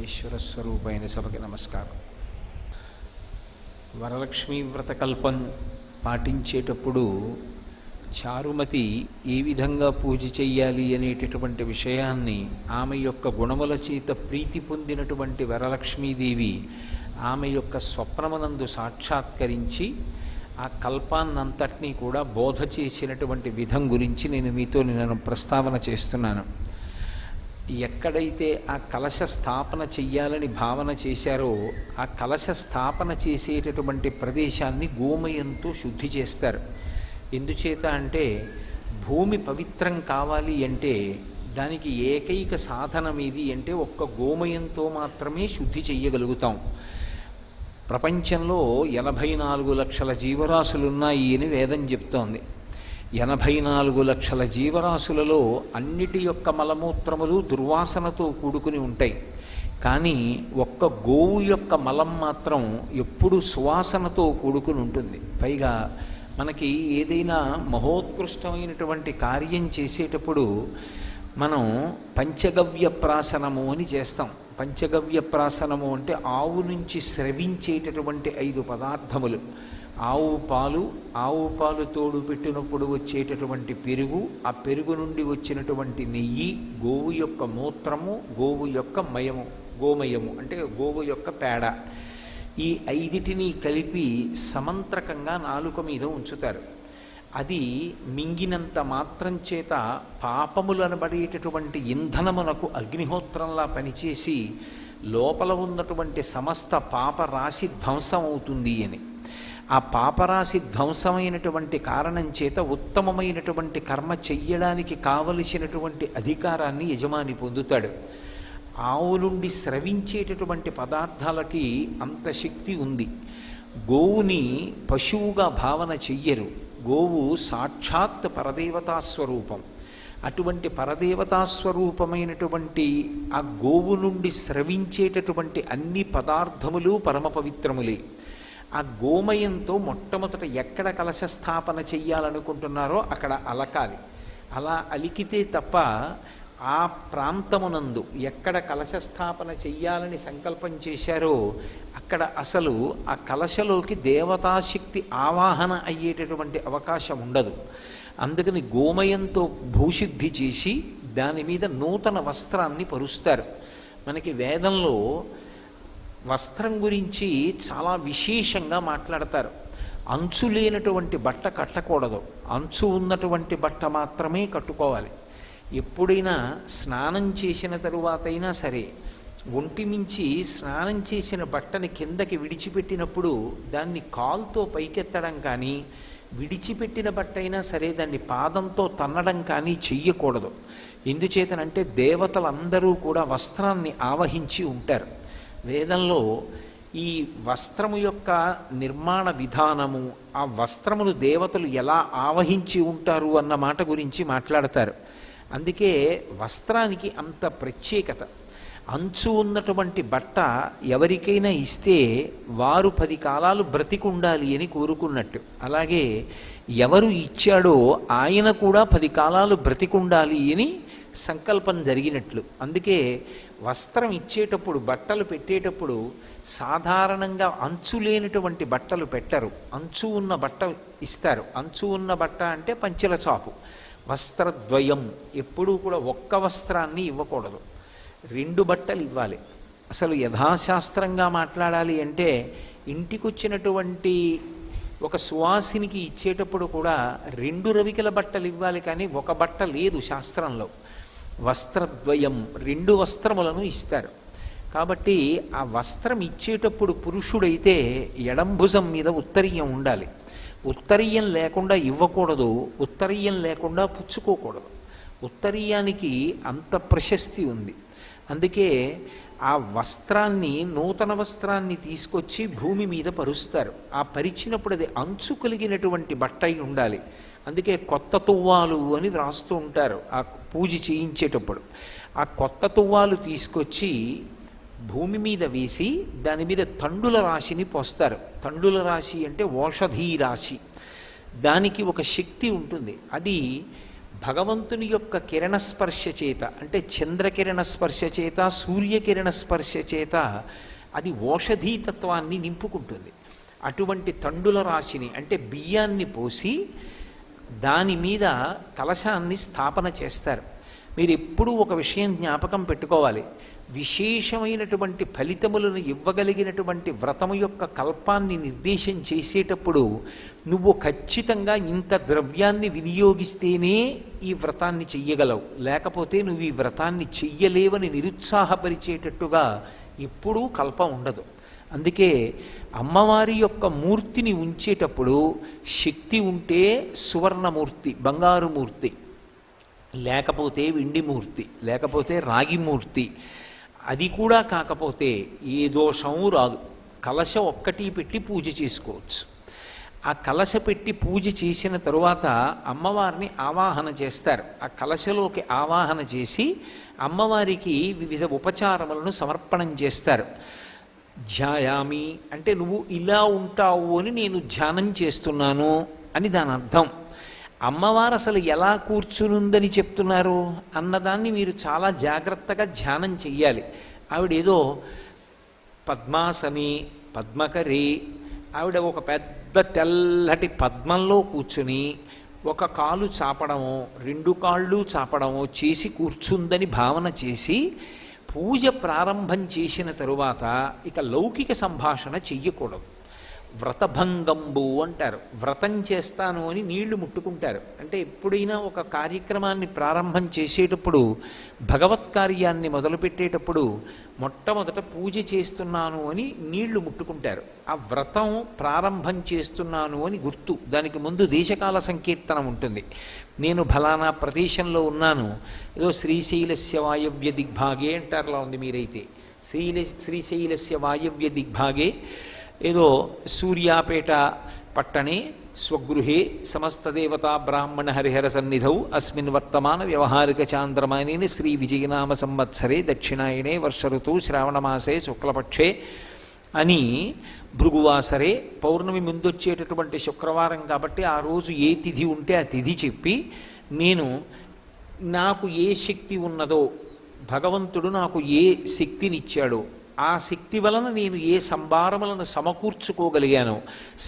ఈశ్వరస్వరూపైన సభకి నమస్కారం. వరలక్ష్మీ వ్రతకల్పం పాటించేటప్పుడు చారుమతి ఏ విధంగా పూజ చెయ్యాలి అనేటటువంటి విషయాన్ని ఆమె యొక్క గుణముల చేత ప్రీతి పొందినటువంటి వరలక్ష్మీదేవి ఆమె యొక్క స్వప్నమునందు సాక్షాత్కరించి ఆ కల్పాన్నంతటినీ కూడా బోధ చేసినటువంటి విధం గురించి నేను ప్రస్తావన చేస్తున్నాను. ఎక్కడైతే ఆ కలశ స్థాపన చెయ్యాలని భావన చేశారో ఆ కలశ స్థాపన చేసేటటువంటి ప్రదేశాన్ని గోమయంతో శుద్ధి చేస్తారు. ఎందుచేత అంటే భూమి పవిత్రం కావాలి అంటే దానికి ఏకైక సాధనం ఏది అంటే ఒక్క గోమయంతో మాత్రమే శుద్ధి చెయ్యగలుగుతాం. ప్రపంచంలో 84 లక్షల జీవరాశులున్నాయి అని వేదం చెప్తోంది. 84 లక్షల జీవరాశులలో అన్నిటి యొక్క మలమూత్రములు దుర్వాసనతో కూడుకుని ఉంటాయి. కానీ ఒక్క గోవు యొక్క మలం మాత్రం ఎప్పుడు సువాసనతో కూడుకుని ఉంటుంది. పైగా మనకి ఏదైనా మహోత్కృష్టమైనటువంటి కార్యం చేసేటప్పుడు మనం పంచగవ్యప్రాసనము అని చేస్తాం. పంచగవ్యప్రాసనము అంటే ఆవు నుంచి స్రవించేటటువంటి 5 పదార్థములు. ఆవు పాలు తోడు పెట్టినప్పుడు వచ్చేటటువంటి పెరుగు, ఆ పెరుగు నుండి వచ్చినటువంటి నెయ్యి, గోవు యొక్క మూత్రము, గోవు యొక్క గోమయము అంటే గోవు యొక్క పేడ, ఈ 5టిని కలిపి సమంత్రకంగా నాలుక మీద ఉంచుతారు. అది మింగినంత మాత్రం చేత పాపములనబడేటటువంటి ఇంధనమునకు అగ్నిహోత్రంలా పనిచేసి లోపల ఉన్నటువంటి సమస్త పాపరాశి ధ్వంసం అవుతుంది అని. ఆ పాపరాశి ధ్వంసమైనటువంటి కారణం చేత ఉత్తమమైనటువంటి కర్మ చెయ్యడానికి కావలసినటువంటి అధికారాన్ని యజమాని పొందుతాడు. ఆవు నుండి స్రవించేటటువంటి పదార్థాలకి అంత శక్తి ఉంది. గోవుని పశువుగా భావన చెయ్యరు. గోవు సాక్షాత్ పరదేవతాస్వరూపం. అటువంటి పరదేవతాస్వరూపమైనటువంటి ఆ గోవు నుండి స్రవించేటటువంటి అన్ని పదార్థములు పరమ పవిత్రములే. ఆ గోమయంతో మొట్టమొదట ఎక్కడ కలశ స్థాపన చెయ్యాలనుకుంటున్నారో అక్కడ అలకాలి. అలా అలికితే తప్ప ఆ ప్రాంతమునందు ఎక్కడ కలశ స్థాపన చెయ్యాలని సంకల్పం చేశారో అక్కడ అసలు ఆ కలశలోకి దేవతాశక్తి ఆవాహన అయ్యేటటువంటి అవకాశం ఉండదు. అందుకని గోమయంతో భూశుద్ధి చేసి దాని మీద నూతన వస్త్రాన్ని పరుస్తారు. మనకి వేదంలో వస్త్రం గురించి చాలా విశేషంగా మాట్లాడతారు. అంచు లేనటువంటి బట్ట కట్టకూడదు, అంచు ఉన్నటువంటి బట్ట మాత్రమే కట్టుకోవాలి. ఎప్పుడైనా స్నానం చేసిన తరువాత అయినా సరే ఒంటి మించి స్నానం చేసిన బట్టని కిందకి విడిచిపెట్టినప్పుడు దాన్ని కాలుతో పైకెత్తడం కానీ, విడిచిపెట్టిన బట్ట అయినా సరే దాన్ని పాదంతో తన్నడం కానీ చెయ్యకూడదు. ఎందుచేతనంటే దేవతలందరూ కూడా వస్త్రాన్ని ఆవహించి ఉంటారు. వేదంలో ఈ వస్త్రము యొక్క నిర్మాణ విధానము, ఆ వస్త్రమును దేవతలు ఎలా ఆవహించి ఉంటారు అన్న మాట గురించి మాట్లాడతారు. అందుకే వస్త్రానికి అంత ప్రత్యేకత. అంచు ఉన్నటువంటి బట్ట ఎవరికైనా ఇస్తే వారు 10 కాలాలు బ్రతికుండాలి అని కోరుకున్నట్టు, అలాగే ఎవరు ఇచ్చాడో ఆయన కూడా 10 కాలాలు బ్రతికుండాలి అని సంకల్పం జరిగినట్లు. అందుకే వస్త్రం ఇచ్చేటప్పుడు, బట్టలు పెట్టేటప్పుడు సాధారణంగా అంచు లేనటువంటి బట్టలు పెట్టరు, అంచు ఉన్న బట్ట ఇస్తారు. అంచు ఉన్న బట్ట అంటే పంచెల చాపు. వస్త్రద్వయం, ఎప్పుడూ కూడా ఒక్క వస్త్రాన్ని ఇవ్వకూడదు, 2 బట్టలు ఇవ్వాలి. అసలు యథాశాస్త్రంగా మాట్లాడాలి అంటే ఇంటికొచ్చినటువంటి ఒక సువాసినికి ఇచ్చేటప్పుడు కూడా 2 రవికల బట్టలు ఇవ్వాలి, కానీ ఒక బట్ట లేదు శాస్త్రంలో. వస్త్రద్వయం, 2 వస్త్రములను ఇస్తారు. కాబట్టి ఆ వస్త్రం ఇచ్చేటప్పుడు పురుషుడైతే ఎడంభుజం మీద ఉత్తరీయం ఉండాలి. ఉత్తరీయం లేకుండా ఇవ్వకూడదు, ఉత్తరీయం లేకుండా పుచ్చుకోకూడదు. ఉత్తరీయానికి అంత ప్రశస్తి ఉంది. అందుకే ఆ వస్త్రాన్ని, నూతన వస్త్రాన్ని తీసుకొచ్చి భూమి మీద పరుస్తారు. ఆ పరిచినప్పుడు అది అంచు కలిగినటువంటి బట్ట అయి ఉండాలి. అందుకే కొత్త తువ్వాలు అని రాస్తూ ఉంటారు ఆ పూజ చేయించేటప్పుడు. ఆ కొత్త తువ్వాలు తీసుకొచ్చి భూమి మీద వేసి దాని మీద తండుల రాశిని పోస్తారు. తండుల రాశి అంటే ఓషధీ రాశి. దానికి ఒక శక్తి ఉంటుంది. అది భగవంతుని యొక్క కిరణ స్పర్శ చేత, అంటే చంద్రకిరణ స్పర్శ చేత, సూర్యకిరణ స్పర్శ చేత అది ఓషధీతత్వాన్ని నింపుకుంటుంది. అటువంటి తండుల రాశిని, అంటే బియ్యాన్ని పోసి దాని మీద కలశాన్ని స్థాపన చేస్తారు. మీరు ఎప్పుడూ ఒక విషయం జ్ఞాపకం పెట్టుకోవాలి, విశేషమైనటువంటి ఫలితములను ఇవ్వగలిగినటువంటి వ్రతము యొక్క కల్పాన్ని నిర్దేశం చేసేటప్పుడు నువ్వు ఖచ్చితంగా ఇంత ద్రవ్యాన్ని వినియోగిస్తేనే ఈ వ్రతాన్ని చెయ్యగలవు, లేకపోతే నువ్వు ఈ వ్రతాన్ని చెయ్యలేవని నిరుత్సాహపరిచేటట్టుగా ఎప్పుడూ కల్పం ఉండదు. అందుకే అమ్మవారి యొక్క మూర్తిని ఉంచేటప్పుడు శక్తి ఉంటే సువర్ణమూర్తి, బంగారు మూర్తి, లేకపోతే వెండి మూర్తి, లేకపోతే రాగి మూర్తి, అది కూడా కాకపోతే ఏ దోషము రాదు. కలశ ఒక్కటి పెట్టి పూజ చేసుకోవచ్చు. ఆ కలశ పెట్టి పూజ చేసిన తరువాత అమ్మవారిని ఆవాహన చేస్తారు. ఆ కలశలోకి ఆవాహన చేసి అమ్మవారికి వివిధ ఉపచారములను సమర్పణం చేస్తారు. ధ్యాయామి అంటే నువ్వు ఇలా ఉంటావు అని నేను ధ్యానం చేస్తున్నాను అని దాని అర్థం. అమ్మవారు అసలు ఎలా కూర్చునుందని చెప్తున్నారు అన్నదాన్ని మీరు చాలా జాగ్రత్తగా ధ్యానం చెయ్యాలి. ఆవిడేదో పద్మాసని, పద్మకరి, ఆవిడ ఒక పెద్ద తెల్లటి పద్మంలో కూర్చుని ఒక కాలు చాపడమో రెండు కాళ్ళు చాపడమో చేసి కూర్చుందని భావన చేసి పూజ ప్రారంభం చేసిన తరువాత ఇక లౌకిక సంభాషణ చెయ్యకూడదు. వ్రతభంగంబు అంటారు. వ్రతం చేస్తాను అని నీళ్లు ముట్టుకుంటారు. అంటే ఎప్పుడైనా ఒక కార్యక్రమాన్ని ప్రారంభం చేసేటప్పుడు, భగవత్ కార్యాన్ని మొదలుపెట్టేటప్పుడు మొట్టమొదట పూజ చేస్తున్నాను అని నీళ్లు ముట్టుకుంటారు. ఆ వ్రతం ప్రారంభం చేస్తున్నాను అని గుర్తు. దానికి ముందు దేశకాల సంకీర్తనం ఉంటుంది. నేను ఫలానా ప్రదేశంలో ఉన్నాను, ఏదో శ్రీశైలస్య వాయవ్య దిగ్భాగే అంటారులా ఉంది మీరైతే. శ్రీశైలస్య వాయవ్య దిగ్భాగే ఏదో సూర్యాపేట పట్టణే స్వగృహే సమస్తదేవతా బ్రాహ్మణ హరిహర సన్నిధౌ అస్మిన్ వర్తమాన వ్యవహారిక చాంద్రమానేన శ్రీ విజయనామ సంవత్సరే దక్షిణాయనే వర్ష ఋతువు శ్రావణమాసే శుక్లపక్షే అని భృగువాసరే పౌర్ణమి ముందొచ్చేటటువంటి శుక్రవారం కాబట్టి ఆ రోజు ఏ తిథి ఉంటే ఆ తిథి చెప్పి, నాకు ఏ శక్తి ఉన్నదో, భగవంతుడు నాకు ఏ శక్తినిచ్చాడో, ఆ శక్తి వలన నేను ఏ సంభారములను సమకూర్చుకోగలిగాను,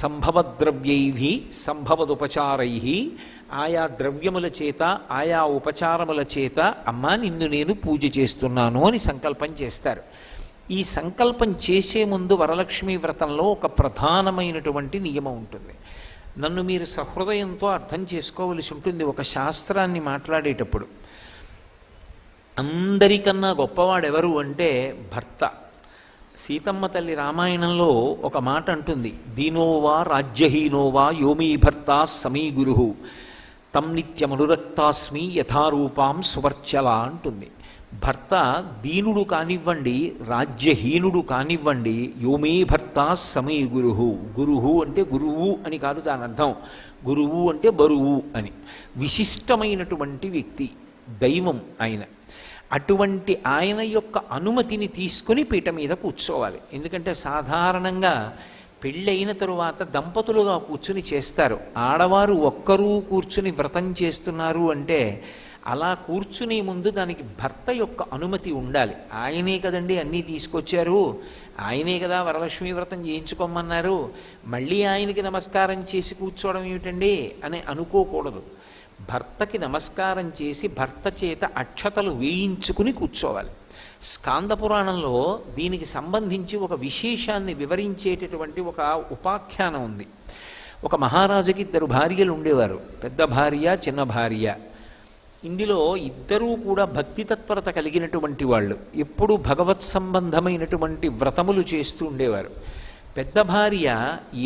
సంభవద్రవ్యై సంభవదుపచారై, ఆయా ద్రవ్యముల చేత ఆయా ఉపచారముల చేత అమ్మా నిన్ను నేను పూజ చేస్తున్నాను అని సంకల్పం చేస్తారు. ఈ సంకల్పం చేసే ముందు వరలక్ష్మీ వ్రతంలో ఒక ప్రధానమైనటువంటి నియమం ఉంటుంది. నన్ను మీరు సహృదయంతో అర్థం చేసుకోవలసి ఉంటుంది. ఒక శాస్త్రాన్ని మాట్లాడేటప్పుడు అందరికన్నా గొప్పవాడెవరు అంటే భర్త. సీతమ్మ తల్లి రామాయణంలో ఒక మాట అంటుంది, దీనోవా రాజ్యహీనోవా యోమీ భర్త సమీ గురు తం నిత్యమనురక్తాస్మి యథారూపాం సువర్చల అంటుంది. భర్త దీనుడు కానివ్వండి, రాజ్యహీనుడు కానివ్వండి, యోమే భర్త సమీ గురువు. గురువు అంటే గురువు అని కాదు దాని అర్థం. గురువు అంటే బరువు అని. విశిష్టమైనటువంటి వ్యక్తి, దైవం ఆయన. అటువంటి ఆయన యొక్క అనుమతిని తీసుకుని పీట మీద కూర్చోవాలి. ఎందుకంటే సాధారణంగా పెళ్ళైన తరువాత దంపతులుగా కూర్చుని చేస్తారు. ఆడవారు ఒక్కరూ కూర్చుని వ్రతం చేస్తున్నారు అంటే అలా కూర్చునే ముందు దానికి భర్త యొక్క అనుమతి ఉండాలి. ఆయనే కదండి అన్నీ తీసుకొచ్చారు, ఆయనే కదా వరలక్ష్మీ వ్రతం చేయించుకోమన్నారు, మళ్ళీ ఆయనకి నమస్కారం చేసి కూర్చోవడం ఏమిటండి అని అనుకోకూడదు. భర్తకి నమస్కారం చేసి భర్త చేత అక్షతలు వేయించుకుని కూర్చోవాలి. స్కాంద పురాణంలో దీనికి సంబంధించి ఒక విశేషాన్ని వివరించేటటువంటి ఒక ఉపాఖ్యానం ఉంది. ఒక మహారాజుకి 2 భార్యలు ఉండేవారు, పెద్ద భార్య చిన్న భార్య. ఇందులో ఇద్దరూ కూడా భక్తి తత్పరత కలిగినటువంటి వాళ్ళు, ఎప్పుడూ భగవత్ సంబంధమైనటువంటి వ్రతములు చేస్తూ ఉండేవారు. పెద్ద భార్య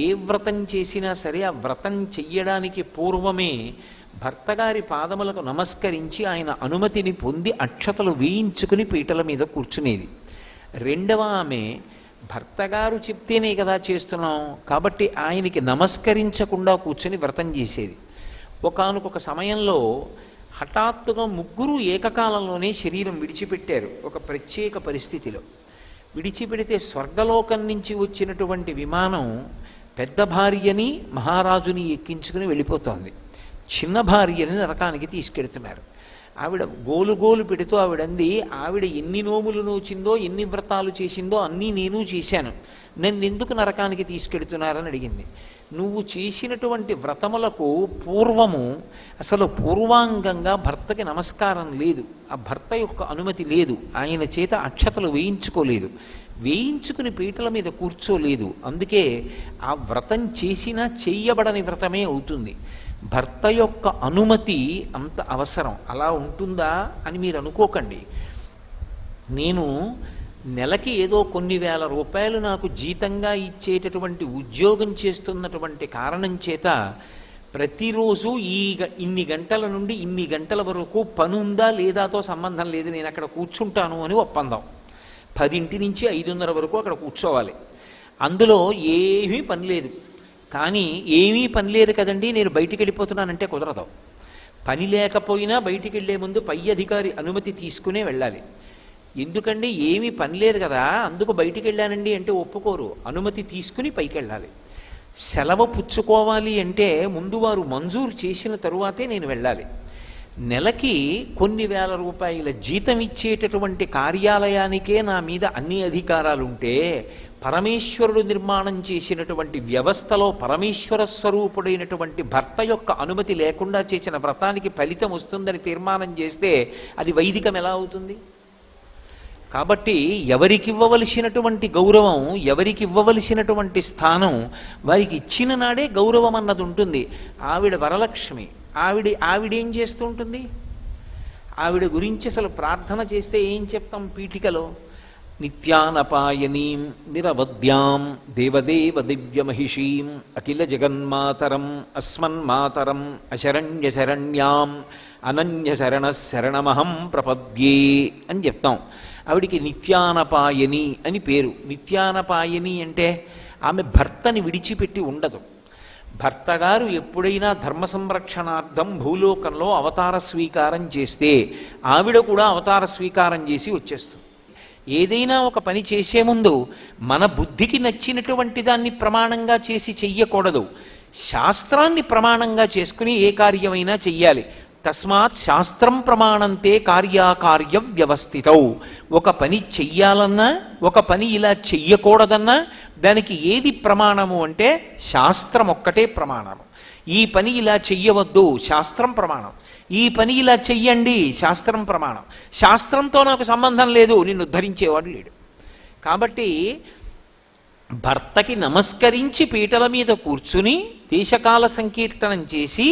ఏ వ్రతం చేసినా సరే ఆ వ్రతం చెయ్యడానికి పూర్వమే భర్తగారి పాదములకు నమస్కరించి ఆయన అనుమతిని పొంది అక్షతలు వేయించుకుని పీటల మీద కూర్చునేది. రెండవ ఆమె భర్తగారు చెప్తేనే కదా చేస్తున్నాం కాబట్టి ఆయనకి నమస్కరించకుండా కూర్చుని వ్రతం చేసేది. ఒకానొక సమయంలో హఠాత్తుగా ముగ్గురు ఏకకాలంలోనే శరీరం విడిచిపెట్టారు. ఒక ప్రత్యేక పరిస్థితిలో విడిచిపెడితే స్వర్గలోకం నుంచి వచ్చినటువంటి విమానం పెద్ద భార్యని మహారాజుని ఎక్కించుకుని వెళ్ళిపోతోంది. చిన్న భార్యని నరకానికి తీసుకెడుతున్నారు. ఆవిడ గోలు పెడుతూ ఆవిడంది, ఆవిడ ఎన్ని నోములు నోచిందో ఎన్ని వ్రతాలు చేసిందో అన్నీ నేను చేశాను, నన్ను ఎందుకు నరకానికి తీసుకెడుతున్నారని అడిగింది. నువ్వు చేసినటువంటి వ్రతములకు పూర్వము అసలు పూర్వాంగంగా భర్తకి నమస్కారం లేదు, ఆ భర్త యొక్క అనుమతి లేదు, ఆయన చేత అక్షతలు వేయించుకోలేదు, వేయించుకుని పీటల మీద కూర్చోలేదు. అందుకే ఆ వ్రతం చేసినా చెయ్యబడని వ్రతమే అవుతుంది. భర్త యొక్క అనుమతి అంత అవసరం. అలా ఉంటుందా అని మీరు అనుకోకండి. నేను నెలకి ఏదో కొన్ని వేల రూపాయలు నాకు జీతంగా ఇచ్చేటటువంటి ఉద్యోగం చేస్తున్నటువంటి కారణం చేత ప్రతిరోజు ఇన్ని గంటల నుండి ఇన్ని గంటల వరకు పని ఉందా లేదాతో సంబంధం లేదు, నేను అక్కడ కూర్చుంటాను అని ఒప్పందం. 10 నుంచి 5:30 వరకు అక్కడ కూర్చోవాలి. అందులో ఏమీ పని లేదు. కానీ ఏమీ పని లేదు కదండి నేను బయటికి వెళ్ళిపోతున్నానంటే కుదరదు. పని లేకపోయినా బయటికి వెళ్ళే ముందు పై అధికారి అనుమతి తీసుకునే వెళ్ళాలి. ఎందుకండి ఏమీ పని లేదు కదా అందుకు బయటికి వెళ్ళానండి అంటే ఒప్పుకోరు, అనుమతి తీసుకుని పైకి వెళ్ళాలి. సెలవు పుచ్చుకోవాలి అంటే ముందు వారు మంజూరు చేసిన తరువాతే నేను వెళ్ళాలి. నెలకి కొన్ని వేల రూపాయల జీతం ఇచ్చేటటువంటి కార్యాలయానికే నా మీద అన్ని అధికారాలుంటే పరమేశ్వరుడు నిర్మాణం చేసినటువంటి వ్యవస్థలో పరమేశ్వర స్వరూపుడైనటువంటి భర్త యొక్క అనుమతి లేకుండా చేసిన వ్రతానికి ఫలితం వస్తుందని తీర్మానం చేస్తే అది వైదికం ఎలా అవుతుంది? కాబట్టి ఎవరికి ఇవ్వవలసినటువంటి గౌరవం, ఎవరికి ఇవ్వవలసినటువంటి స్థానం వారికి ఇచ్చిన నాడే గౌరవం అన్నది ఉంటుంది. ఆవిడ వరలక్ష్మి, ఆవిడేం చేస్తూ ఉంటుంది? ఆవిడ గురించి అసలు ప్రార్థన చేస్తే ఏం చెప్తాం పీఠికలో? నిత్యానపాయనీం నిరవద్యాం దేవదేవ దివ్యమహిషీం అఖిల జగన్మాతరం అస్మన్మాతరం అశరణ్య శరణ్యాం అనన్య శరణ శరణమహం ప్రపద్యే అని చెప్తాం. ఆవిడికి నిత్యానపాయని అని పేరు. నిత్యానపాయని అంటే ఆమె భర్తని విడిచిపెట్టి ఉండదు. భర్త గారు ఎప్పుడైనా ధర్మ సంరక్షణార్థం భూలోకంలో అవతార స్వీకారం చేస్తే ఆవిడ కూడా అవతార స్వీకారం చేసి వచ్చేస్తుంది. ఏదైనా ఒక పని చేసే ముందు మన బుద్ధికి నచ్చినటువంటి దాన్ని ప్రమాణంగా చేసి చెయ్యకూడదు. శాస్త్రాన్ని ప్రమాణంగా చేసుకుని ఏ కార్యమైనా చెయ్యాలి. తస్మాత్ శాస్త్రం ప్రమాణంతే కార్యాకార్య వ్యవస్థితౌ. ఒక పని చెయ్యాలన్నా ఒక పని ఇలా చెయ్యకూడదన్నా దానికి ఏది ప్రమాణము అంటే శాస్త్రం ఒక్కటే ప్రమాణము. ఈ పని ఇలా చెయ్యవద్దు శాస్త్రం ప్రమాణం, ఈ పని ఇలా చెయ్యండి శాస్త్రం ప్రమాణం. శాస్త్రంతో నాకు సంబంధం లేదు, నిన్ను ఉద్ధరించేవాడు లేడు. కాబట్టి భర్తకి నమస్కరించి పీటల మీద కూర్చుని దేశకాల సంకీర్తనం చేసి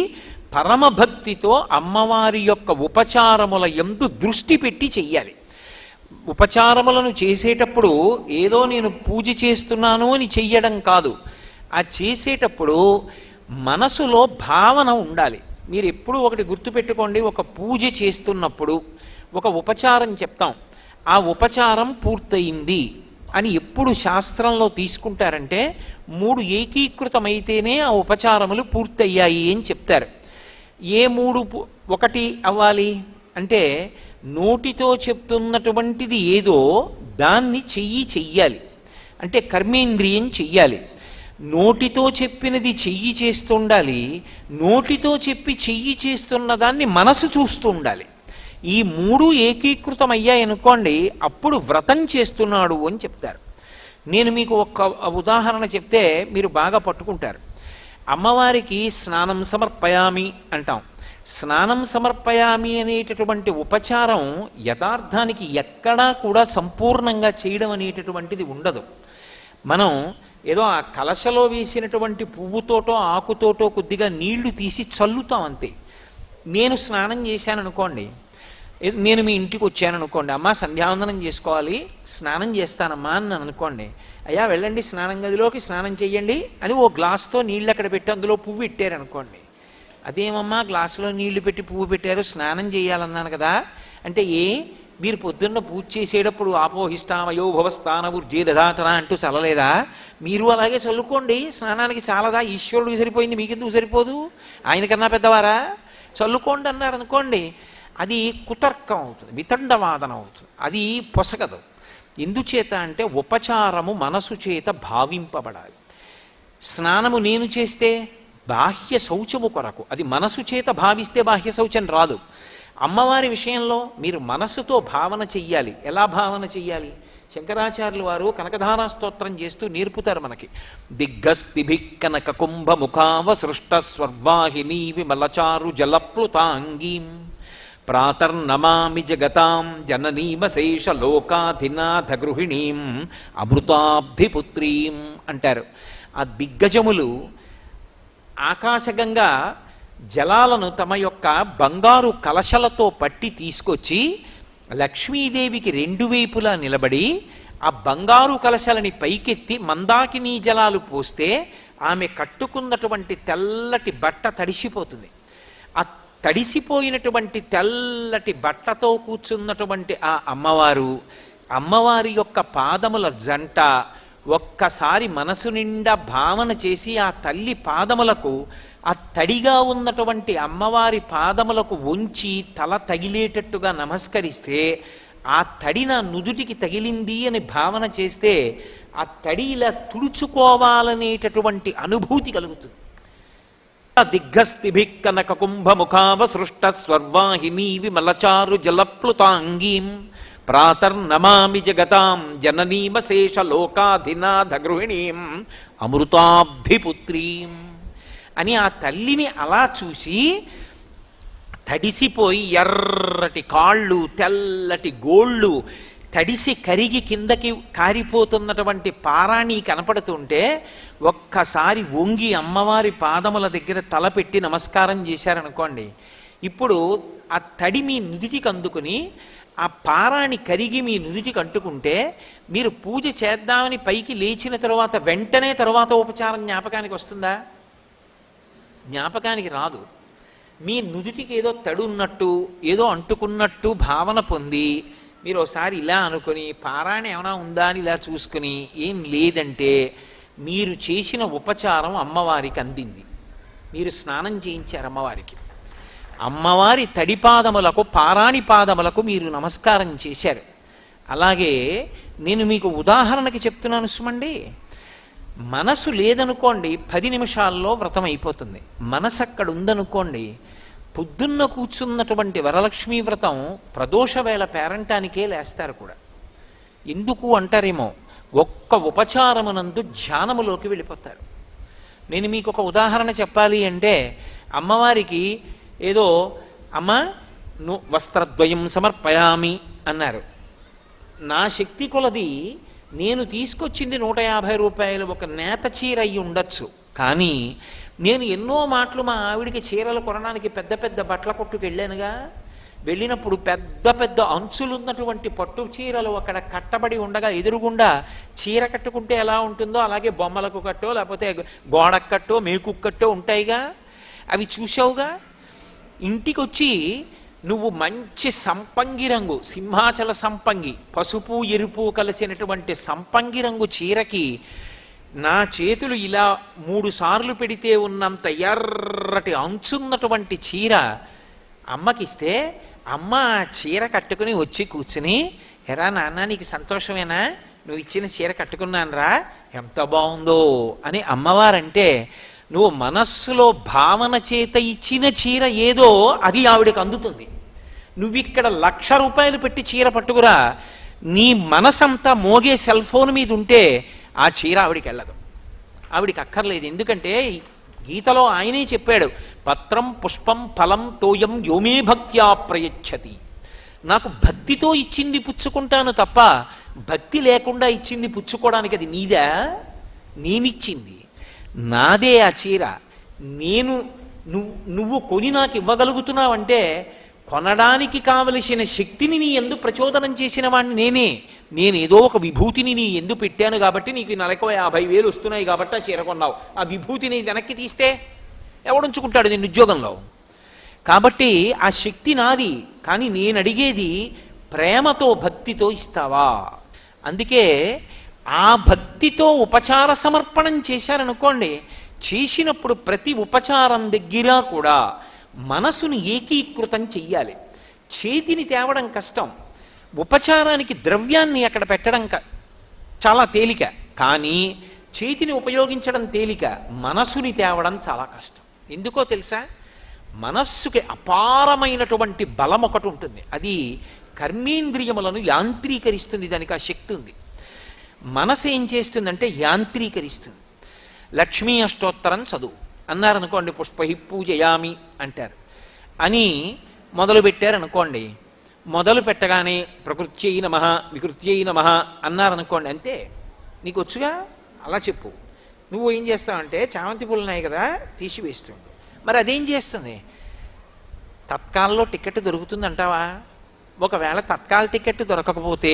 పరమభక్తితో అమ్మవారి యొక్క ఉపచారముల యందు దృష్టి పెట్టి చెయ్యాలి. ఉపచారములను చేసేటప్పుడు ఏదో నేను పూజ చేస్తున్నాను అని చెయ్యడం కాదు. ఆ చేసేటప్పుడు మనసులో భావన ఉండాలి. మీరు ఎప్పుడు ఒకటి గుర్తుపెట్టుకోండి, ఒక పూజ చేస్తున్నప్పుడు ఒక ఉపచారం చెప్తాం, ఆ ఉపచారం పూర్తయింది అని ఎప్పుడు శాస్త్రంలో తీసుకుంటారంటే 3 ఏకీకృతమైతేనే ఆ ఉపచారములు పూర్తయ్యాయి అని చెప్తారు. ఏ 3 ఒకటి అవ్వాలి అంటే నోటితో చెప్తున్నటువంటిది ఏదో దాన్ని చెయ్యాలి, అంటే కర్మేంద్రియం చెయ్యాలి. నోటితో చెప్పినది చెయ్యి చేస్తుండాలి, నోటితో చెప్పి చెయ్యి చేస్తున్న దాన్ని మనసు చూస్తూ ఉండాలి. ఈ 3 ఏకీకృతం అయ్యాయనుకోండి అప్పుడు వ్రతం చేస్తున్నాడు అని చెప్తారు. నేను మీకు ఒక ఉదాహరణ చెప్తే మీరు బాగా పట్టుకుంటారు. అమ్మవారికి స్నానం సమర్పయామి అంటాం. స్నానం సమర్పయామి అనేటటువంటి ఉపచారం యథార్థానికి ఎక్కడా కూడా సంపూర్ణంగా చేయడం అనేటటువంటిది ఉండదు. మనం ఏదో ఆ కలశలో వేసినటువంటి పువ్వుతోటో ఆకుతోటో కొద్దిగా నీళ్లు తీసి చల్లుతాం అంతే. నేను స్నానం చేశాను అనుకోండి, నేను మీ ఇంటికి వచ్చాను అనుకోండి, అమ్మ సంధ్యావందనం చేసుకోవాలి స్నానం చేస్తానమ్మా అని అనుకోండి, అయ్యా వెళ్ళండి స్నానం గదిలోకి స్నానం చెయ్యండి అని ఓ గ్లాస్తో నీళ్ళు అక్కడ పెట్టి అందులో పువ్వు పెట్టారనుకోండి, అదేమమ్మా గ్లాసులో నీళ్లు పెట్టి పువ్వు పెట్టారు స్నానం చేయాలన్నాను కదా అంటే, మీరు పొద్దున్న పూజ చేసేటప్పుడు ఆపోహిష్టామయో భవస్థానవుర్జే దధాతన అంటూ చల్లలేదా? మీరు అలాగే చల్లుకోండి, స్నానానికి చాలదా? ఈశ్వరుడికి సరిపోయింది మీకెందుకు సరిపోదు? ఆయనకన్నా పెద్దవారా? చల్లుకోండి అన్నారు అనుకోండి, అది కుతర్కం అవుతుంది, వితండవాదన అవుతుంది, అది పొసగదు. ఎందుచేత అంటే ఉపచారము మనసు చేత భావింపబడాలి. స్నానము నేను చేస్తే బాహ్య శౌచము కొరకు. అది మనసు చేత భావిస్తే బాహ్య శౌచం రాదు. అమ్మవారి విషయంలో మీరు మనసుతో భావన చెయ్యాలి. ఎలా భావన చెయ్యాలి? శంకరాచార్యులు వారు కనకధారా స్తోత్రం చేస్తూ నేర్పుతారు మనకి. దిగ్గస్తిభిః కనక కుంభముఖావ సృష్ట స్వర్వాహినీ విమలచారు జలప్లుతాంగీం ప్రాతర్నమామి జగతాం జననీమశేష లోకాధినాథ గృహిణీం అమృతాబ్ధిపుత్రీం అంటారు. ఆ దిగ్గజములు ఆకాశగంగా జలాలను తమ యొక్క బంగారు కలశలతో పట్టి తీసుకొచ్చి లక్ష్మీదేవికి రెండు వైపులా నిలబడి ఆ బంగారు కలశలని పైకెత్తి మందాకినీ జలాలు పోస్తే ఆమె కట్టుకున్నటువంటి తెల్లటి బట్ట తడిసిపోతుంది. ఆ తడిసిపోయినటువంటి తెల్లటి బట్టతో కూర్చున్నటువంటి ఆ అమ్మవారి యొక్క పాదముల జంట ఒక్కసారి మనసు నిండా భావన చేసి ఆ తల్లి పాదములకు, ఆ తడిగా ఉన్నటువంటి అమ్మవారి పాదములకు ఉంచి తల తగిలేటట్టుగా నమస్కరిస్తే ఆ తడి నా నుదుటికి తగిలింది అని భావన చేస్తే ఆ తడి ఇలా తుడుచుకోవాలనేటటువంటి అనుభూతి కలుగుతుంది. దిగ్గస్తిభిః కనక కుంభముఖావ సృష్ట స్వర్వాహినీ విమలచారు జలప్లుతాంగీం ప్రాతర్నమామి జగతాం జననీమశేష లోకాధినాథ గృహిణీం అమృతాబ్ధిపుత్రీం అని ఆ తల్లిని అలా చూసి తడిసిపోయి ఎర్రటి కాళ్ళు, తెల్లటి గోళ్ళు, తడిసి కరిగి కిందకి కారిపోతున్నటువంటి పారాణి కనపడుతుంటే ఒక్కసారి వంగి అమ్మవారి పాదముల దగ్గర తలపెట్టి నమస్కారం చేశారనుకోండి, ఇప్పుడు ఆ తడి మీ నుదిటికి అందుకుని ఆ పారాణి కరిగి మీ నుదిటికి అంటుకుంటే మీరు పూజ చేద్దామని పైకి లేచిన తర్వాత వెంటనే తర్వాత ఉపచారం జ్ఞాపకానికి వస్తుందా? జ్ఞాపకానికి రాదు. మీ నుదుటికి ఏదో తడున్నట్టు, ఏదో అంటుకున్నట్టు భావన పొంది మీరు ఒకసారి ఇలా అనుకుని పారాయణ ఏమైనా ఉందా అని ఇలా చూసుకుని ఏం లేదంటే మీరు చేసిన ఉపచారం అమ్మవారికి అందింది. మీరు స్నానం చేయించారు అమ్మవారికి. అమ్మవారి తడిపాదములకు, పారాణి పాదములకు మీరు నమస్కారం చేశారు. అలాగే నేను మీకు ఉదాహరణకి చెప్తున్నాను సుమండి. మనసు లేదనుకోండి 10 నిమిషాల్లో వ్రతం అయిపోతుంది. మనసు అక్కడ ఉందనుకోండి, పొద్దున్న కూర్చున్నటువంటి వరలక్ష్మీ వ్రతం ప్రదోష వేళ పేరంటానికే లేస్తారు కూడా. ఎందుకు అంటారేమో, ఒక్క ఉపచారమునందు ధ్యానములోకి వెళ్ళిపోతారు. నేను మీకు ఒక ఉదాహరణ చెప్పాలి అంటే, అమ్మవారికి ఏదో అమ్మ వస్త్రద్వయం సమర్పయామి అన్నారు. నా శక్తి కొలది నేను తీసుకొచ్చింది 150 రూపాయలు ఒక నేత చీర అయ్యి ఉండొచ్చు. కానీ నేను ఎన్నో మాటలు మా ఆవిడికి చీరలు కొనడానికి పెద్ద పెద్ద బట్టల కొట్టుకు వెళ్ళానుగా. వెళ్ళినప్పుడు పెద్ద పెద్ద అంచులున్నటువంటి పట్టు చీరలు అక్కడ కట్టబడి ఉండగా ఎదురుగుండా చీర కట్టుకుంటే ఎలా ఉంటుందో అలాగే బొమ్మలకు కట్టో లేకపోతే గోడకు కట్టో మేకుకు కట్టో ఉంటాయిగా, అవి చూసావుగా. ఇంటికి వచ్చి నువ్వు మంచి సంపంగి రంగు, సింహాచల సంపంగి, పసుపు ఎరుపు కలిసినటువంటి సంపంగి రంగు చీరకి నా చేతులు ఇలా 3 సార్లు పెడితే ఉన్నంత ఎర్రటి అంచున్నటువంటి చీర అమ్మకిస్తే అమ్మ ఆ చీర కట్టుకుని వచ్చి కూర్చుని, ఎరా నాన్న నీకు సంతోషమేనా, నువ్వు ఇచ్చిన చీర కట్టుకున్నానురా, ఎంత బాగుందో అని అమ్మవారంటే, నువ్వు మనస్సులో భావన చేత ఇచ్చిన చీర ఏదో అది ఆవిడకి అందుతుంది. నువ్విక్కడ 1,00,000 రూపాయలు పెట్టి చీర పట్టుకురా, నీ మనసంతా మోగే సెల్ ఫోన్ మీద ఉంటే ఆ చీర ఆవిడికి వెళ్ళదు, ఆవిడికి అక్కర్లేదు. ఎందుకంటే గీతలో ఆయనే చెప్పాడు, పత్రం పుష్పం ఫలం తోయం యోమే భక్త్యా ప్రయచ్చతి. నాకు భక్తితో ఇచ్చింది పుచ్చుకుంటాను తప్ప భక్తి లేకుండా ఇచ్చింది పుచ్చుకోవడానికి అది నీదా? నేనిచ్చింది నాదే ఆ చీర. నువ్వు కొని నాకు ఇవ్వగలుగుతున్నావంటే కొనడానికి కావలసిన శక్తిని నీ ఎందు ప్రచోదనం చేసిన వాడిని నేను ఏదో ఒక విభూతిని నీ ఎందు పెట్టాను కాబట్టి నీకు 50,000 వస్తున్నాయి కాబట్టి ఆ చీర కొన్నావు. ఆ విభూతిని వెనక్కి తీస్తే ఎవడుంచుకుంటాడు నేను ఉద్యోగంలో? కాబట్టి ఆ శక్తి నాది. కానీ నేను అడిగేది ప్రేమతో భక్తితో ఇస్తావా? అందుకే ఆ భక్తితో ఉపచార సమర్పణం చేశారనుకోండి, చేసినప్పుడు ప్రతి ఉపచారం దగ్గర కూడా మనసును ఏకీకృతం చెయ్యాలి. చేతిని తేవడం కష్టం, ఉపచారానికి ద్రవ్యాన్ని అక్కడ పెట్టడం చాలా తేలిక. కానీ చేతిని ఉపయోగించడం తేలిక, మనసుని తేవడం చాలా కష్టం. ఎందుకో తెలుసా? మనస్సుకి అపారమైనటువంటి బలం ఒకటి ఉంటుంది. అది కర్మేంద్రియములను యాంత్రీకరిస్తుంది. దానికి ఆ శక్తి ఉంది. మనసు ఏం చేస్తుందంటే యాంత్రీకరిస్తుంది. లక్ష్మీ అష్టోత్తరం చదువు అన్నారనుకోండి, పుష్పహి పూజయామి అంటారు అని మొదలుపెట్టారనుకోండి, మొదలు పెట్టగానే ప్రకృత్యై నమః వికృత్యై నమః అన్నారనుకోండి, అంతే. నీకు వచ్చుగా, అలా చెప్పు. నువ్వు ఏం చేస్తావంటే చామంతి పూలు ఉన్నాయి కదా, తీసివేస్తుంది. మరి అదేం చేస్తుంది? తత్కాల్లో టికెట్ దొరుకుతుంది అంటావా? ఒకవేళ తత్కాల టికెట్ దొరకకపోతే,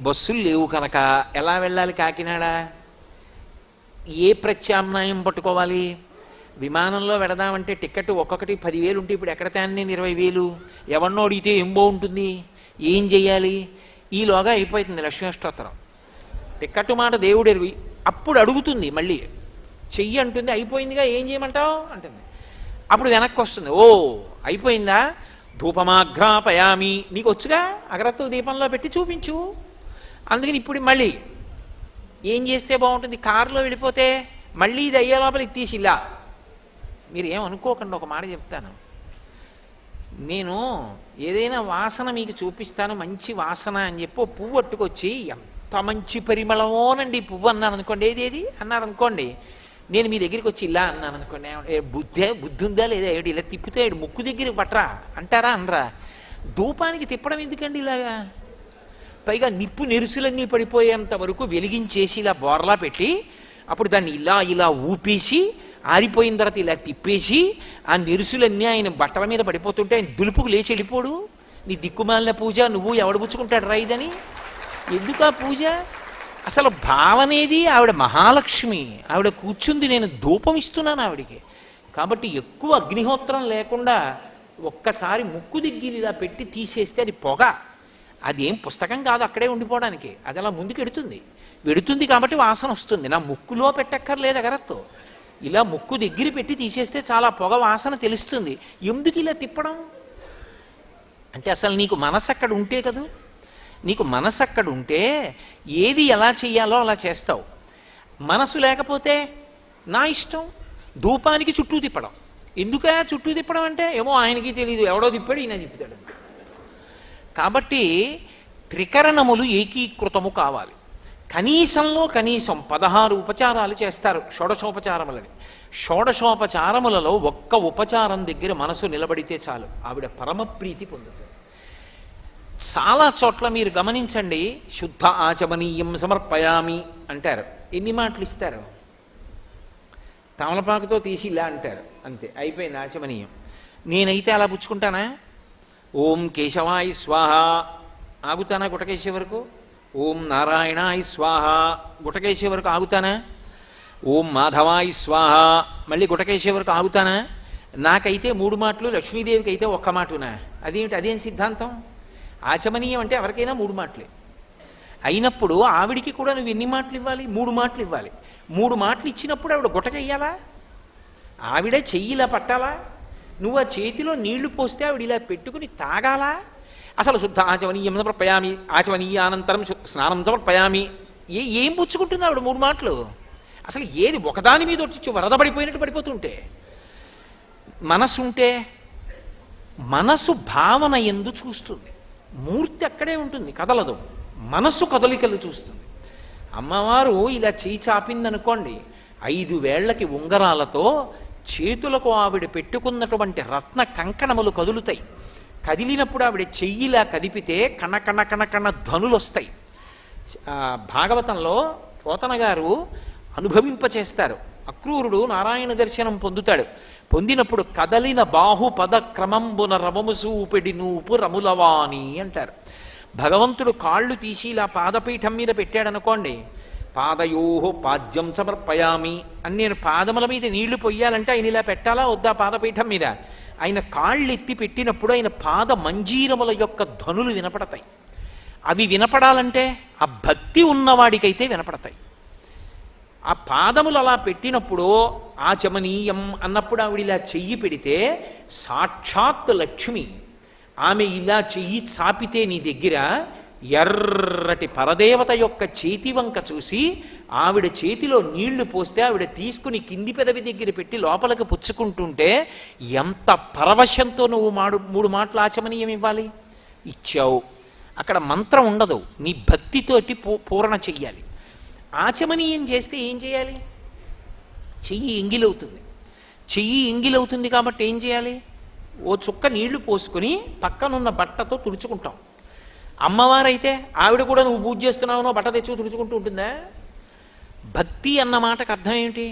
బస్సులు లేవు కనుక ఎలా వెళ్ళాలి కాకినాడ? ఏ ప్రత్యామ్నాయం పట్టుకోవాలి? విమానంలో వెడదామంటే టికెట్ ఒక్కొక్కటి 10,000 ఉంటే ఇప్పుడు ఎక్కడ తేను నేను 20,000? ఎవరినో అడిగితే ఏం బాగుంటుంది? ఏం చెయ్యాలి? ఈలోగా అయిపోతుంది లక్ష్మీ అష్టోత్తరం. టికెట్ మాట దేవుడెరివి. అప్పుడు అడుగుతుంది, మళ్ళీ చెయ్యి అంటుంది, అయిపోయిందిగా ఏం చేయమంటావు అంటుంది. అప్పుడు వెనక్కి వస్తుంది, ఓ అయిపోయిందా, ధూపమాఘ్రాపయామి, నీకు వచ్చుగా, అగరత్తులు దీపంలో పెట్టి చూపించు. అందుకని ఇప్పుడు మళ్ళీ ఏం చేస్తే బాగుంటుంది? కారులో వెళ్ళిపోతే మళ్ళీ ఇది అయ్యే లోపల ఇది తీసి ఇలా. మీరు ఏమనుకోకండి, ఒక మాట చెప్తాను. నేను ఏదైనా వాసన మీకు చూపిస్తాను, మంచి వాసన అని చెప్పి ఓ పువ్వు పట్టుకొచ్చి, ఎంత మంచి పరిమళమోనండి పువ్వు అన్నాను అనుకోండి, ఏదేది అన్నారు అనుకోండి, నేను మీ దగ్గరికి వచ్చి ఇలా అన్నాను అనుకోండి, బుద్ధి ఉందా లేదా, ఏడు ఇలా తిప్పితే ముక్కు దగ్గరికి పట్టరా అంటారా అనరా? ధూపానికి తిప్పడం ఎందుకండి ఇలాగా? పైగా నిప్పు నెరుసులన్నీ పడిపోయేంత వరకు వెలిగించేసి ఇలా బోర్లా పెట్టి, అప్పుడు దాన్ని ఇలా ఇలా ఊపేసి, ఆరిపోయిన తర్వాత ఇలా తిప్పేసి, ఆ నెరుసులన్నీ ఆయన బట్టల మీద పడిపోతుంటే ఆయన దులుపుకు లేచి వెళ్ళిపోడు. నీ దిక్కుమాలిన పూజ, నువ్వు ఎవడు పుచ్చుకుంటాడు రా ఇదని? ఎందుకు ఆ పూజ? అసలు భావనేది ఆవిడ మహాలక్ష్మి, ఆవిడ కూర్చుంది, నేను ధూపం ఇస్తున్నాను ఆవిడికి. కాబట్టి ఎక్కువ అగ్నిహోత్రం లేకుండా ఒక్కసారి ముక్కు దగ్గర ఇలా పెట్టి తీసేస్తే అది పొగ. అదేం పుస్తకం కాదు అక్కడే ఉండిపోవడానికి, అది అలా ముందుకు వెడుతుంది కాబట్టి వాసన వస్తుంది. నా ముక్కులో పెట్టక్కర్లేదు అగరత్తో, ఇలా ముక్కు దగ్గర పెట్టి తీసేస్తే చాలా పొగ వాసన తెలుస్తుంది. ఎందుకు ఇలా తిప్పడం అంటే, అసలు నీకు మనసు అక్కడ ఉంటే కదా. నీకు మనసు అక్కడ ఉంటే ఏది ఎలా చెయ్యాలో అలా చేస్తావు. మనసు లేకపోతే నా ఇష్టం. ధూపానికి చుట్టూ తిప్పడం ఎందుకా? చుట్టూ తిప్పడం అంటే ఏమో ఆయనకి తెలియదు, ఎవడో తిప్పాడు, ఈయన తిప్పుతాడు. కాబట్టి త్రికరణములు ఏకీకృతము కావాలి. కనీసంలో కనీసం 16 ఉపచారాలు చేస్తారు షోడశోపచారములని. షోడశోపచారములలో ఒక్క ఉపచారం దగ్గర మనసు నిలబడితే చాలు, ఆవిడ పరమప్రీతి పొందుతుంది. చాలా చోట్ల మీరు గమనించండి, శుద్ధ ఆచమనీయం సమర్పయామి అంటారు. ఎన్ని మాటలు ఇస్తారు? తమలపాకుతో తీసి ఇలా అంటారు, అంతే, అయిపోయింది ఆచమనీయం. నేనైతే అలా పుచ్చుకుంటానా? ఓం కేశవాయ స్వాహ ఆగుతానా గుటకేసే వరకు? ఓం నారాయణాయ స్వాహ గుటకేసే వరకు ఆగుతానా? ఓం మాధవాయ స్వాహ మళ్ళీ గుటకేసే వరకు ఆగుతానా? నాకైతే 3 మాటలు, లక్ష్మీదేవికి అయితే 1 మాటనా? అదేమిటి? అదేం సిద్ధాంతం? ఆచమనీయం అంటే ఎవరికైనా 3 మాటలే అయినప్పుడు ఆవిడికి కూడా నువ్వు ఎన్ని మాటలు ఇవ్వాలి? 3 మాటలు ఇవ్వాలి. 3 మాటలు ఇచ్చినప్పుడు ఆవిడ గుటకెయ్యాలా? ఆవిడే చెయ్యిలా పట్టాలా? నువ్వు ఆ చేతిలో నీళ్లు పోస్తే ఆవిడ ఇలా పెట్టుకుని తాగాలా? అసలు శుద్ధ ఆచమనీయం సమర్పయామి, ఆచమనీయానంతరం స్నానం సమర్పయామి, ఏం పుచ్చుకుంటుంది ఆవిడ 3 మాటలు? అసలు ఏది ఒకదాని మీద వచ్చి వరద పడిపోయినట్టు పడిపోతుంటే. మనసు ఉంటే మనసు భావన ఎందు చూస్తుంది, మూర్తి అక్కడే ఉంటుంది, కదలదు. మనసు కదలికలు చూస్తుంది. అమ్మవారు ఇలా చేయి చాపిందనుకోండి, 5 వేళ్లకి ఉంగరాలతో చేతులకు ఆవిడ పెట్టుకున్నటువంటి రత్న కంకణములు కదులుతాయి. కదిలినప్పుడు ఆవిడ చెయ్యిలా కదిపితే కణ కణ కణ కణ ధనులు వస్తాయి. భాగవతంలో పోతన గారు అనుభవింపచేస్తారు. అక్రూరుడు నారాయణ దర్శనం పొందుతాడు. పొందినప్పుడు కదలిన బాహు పద క్రమంబున రమముసూపెడి నూపు రములవాణి అంటారు. భగవంతుడు కాళ్ళు తీసి ఇలా పాదపీఠం మీద పెట్టాడనుకోండి, పాదయోహో పాద్యం సమర్పయామి అని నేను పాదముల మీద నీళ్లు పొయ్యాలంటే ఆయన ఇలా పెట్టాలా వద్దా? పాదపీఠం మీద ఆయన కాళ్ళు ఎత్తి పెట్టినప్పుడు ఆయన పాద మంజీరముల యొక్క ధ్వనులు వినపడతాయి. అవి వినపడాలంటే ఆ భక్తి ఉన్నవాడికైతే వినపడతాయి. ఆ పాదములు అలా పెట్టినప్పుడు ఆచమనీయం అన్నప్పుడు ఆవిడ ఇలా చెయ్యి పెడితే సాక్షాత్ లక్ష్మి ఆమె ఇలా చెయ్యి చాపితే నీ దగ్గర ఎర్రటి పరదేవత యొక్క చేతి వంక చూసి ఆవిడ చేతిలో నీళ్లు పోస్తే ఆవిడ తీసుకుని కింది పెదవి దగ్గర పెట్టి లోపలికి పుచ్చుకుంటుంటే ఎంత పరవశంతో నువ్వు మూడు మాటలు ఆచమనీయం ఇవ్వాలి, ఇచ్చావు. అక్కడ మంత్రం ఉండదు, నీ భక్తితోటి పూరణ చెయ్యాలి. ఆచమనీయం చేస్తే ఏం చేయాలి? చెయ్యి ఎంగిలవుతుంది. చెయ్యి ఎంగిలవుతుంది కాబట్టి ఏం చేయాలి? ఓ చుక్క నీళ్లు పోసుకుని పక్కనున్న బట్టతో తుడుచుకుంటాం. అమ్మవారైతే ఆవిడ కూడా నువ్వు పూజ చేస్తున్నావునో బట్ట తెచ్చు తుడుచుకుంటూ ఉంటుందా? భక్తి అన్న మాటకు అర్థం ఏమిటి?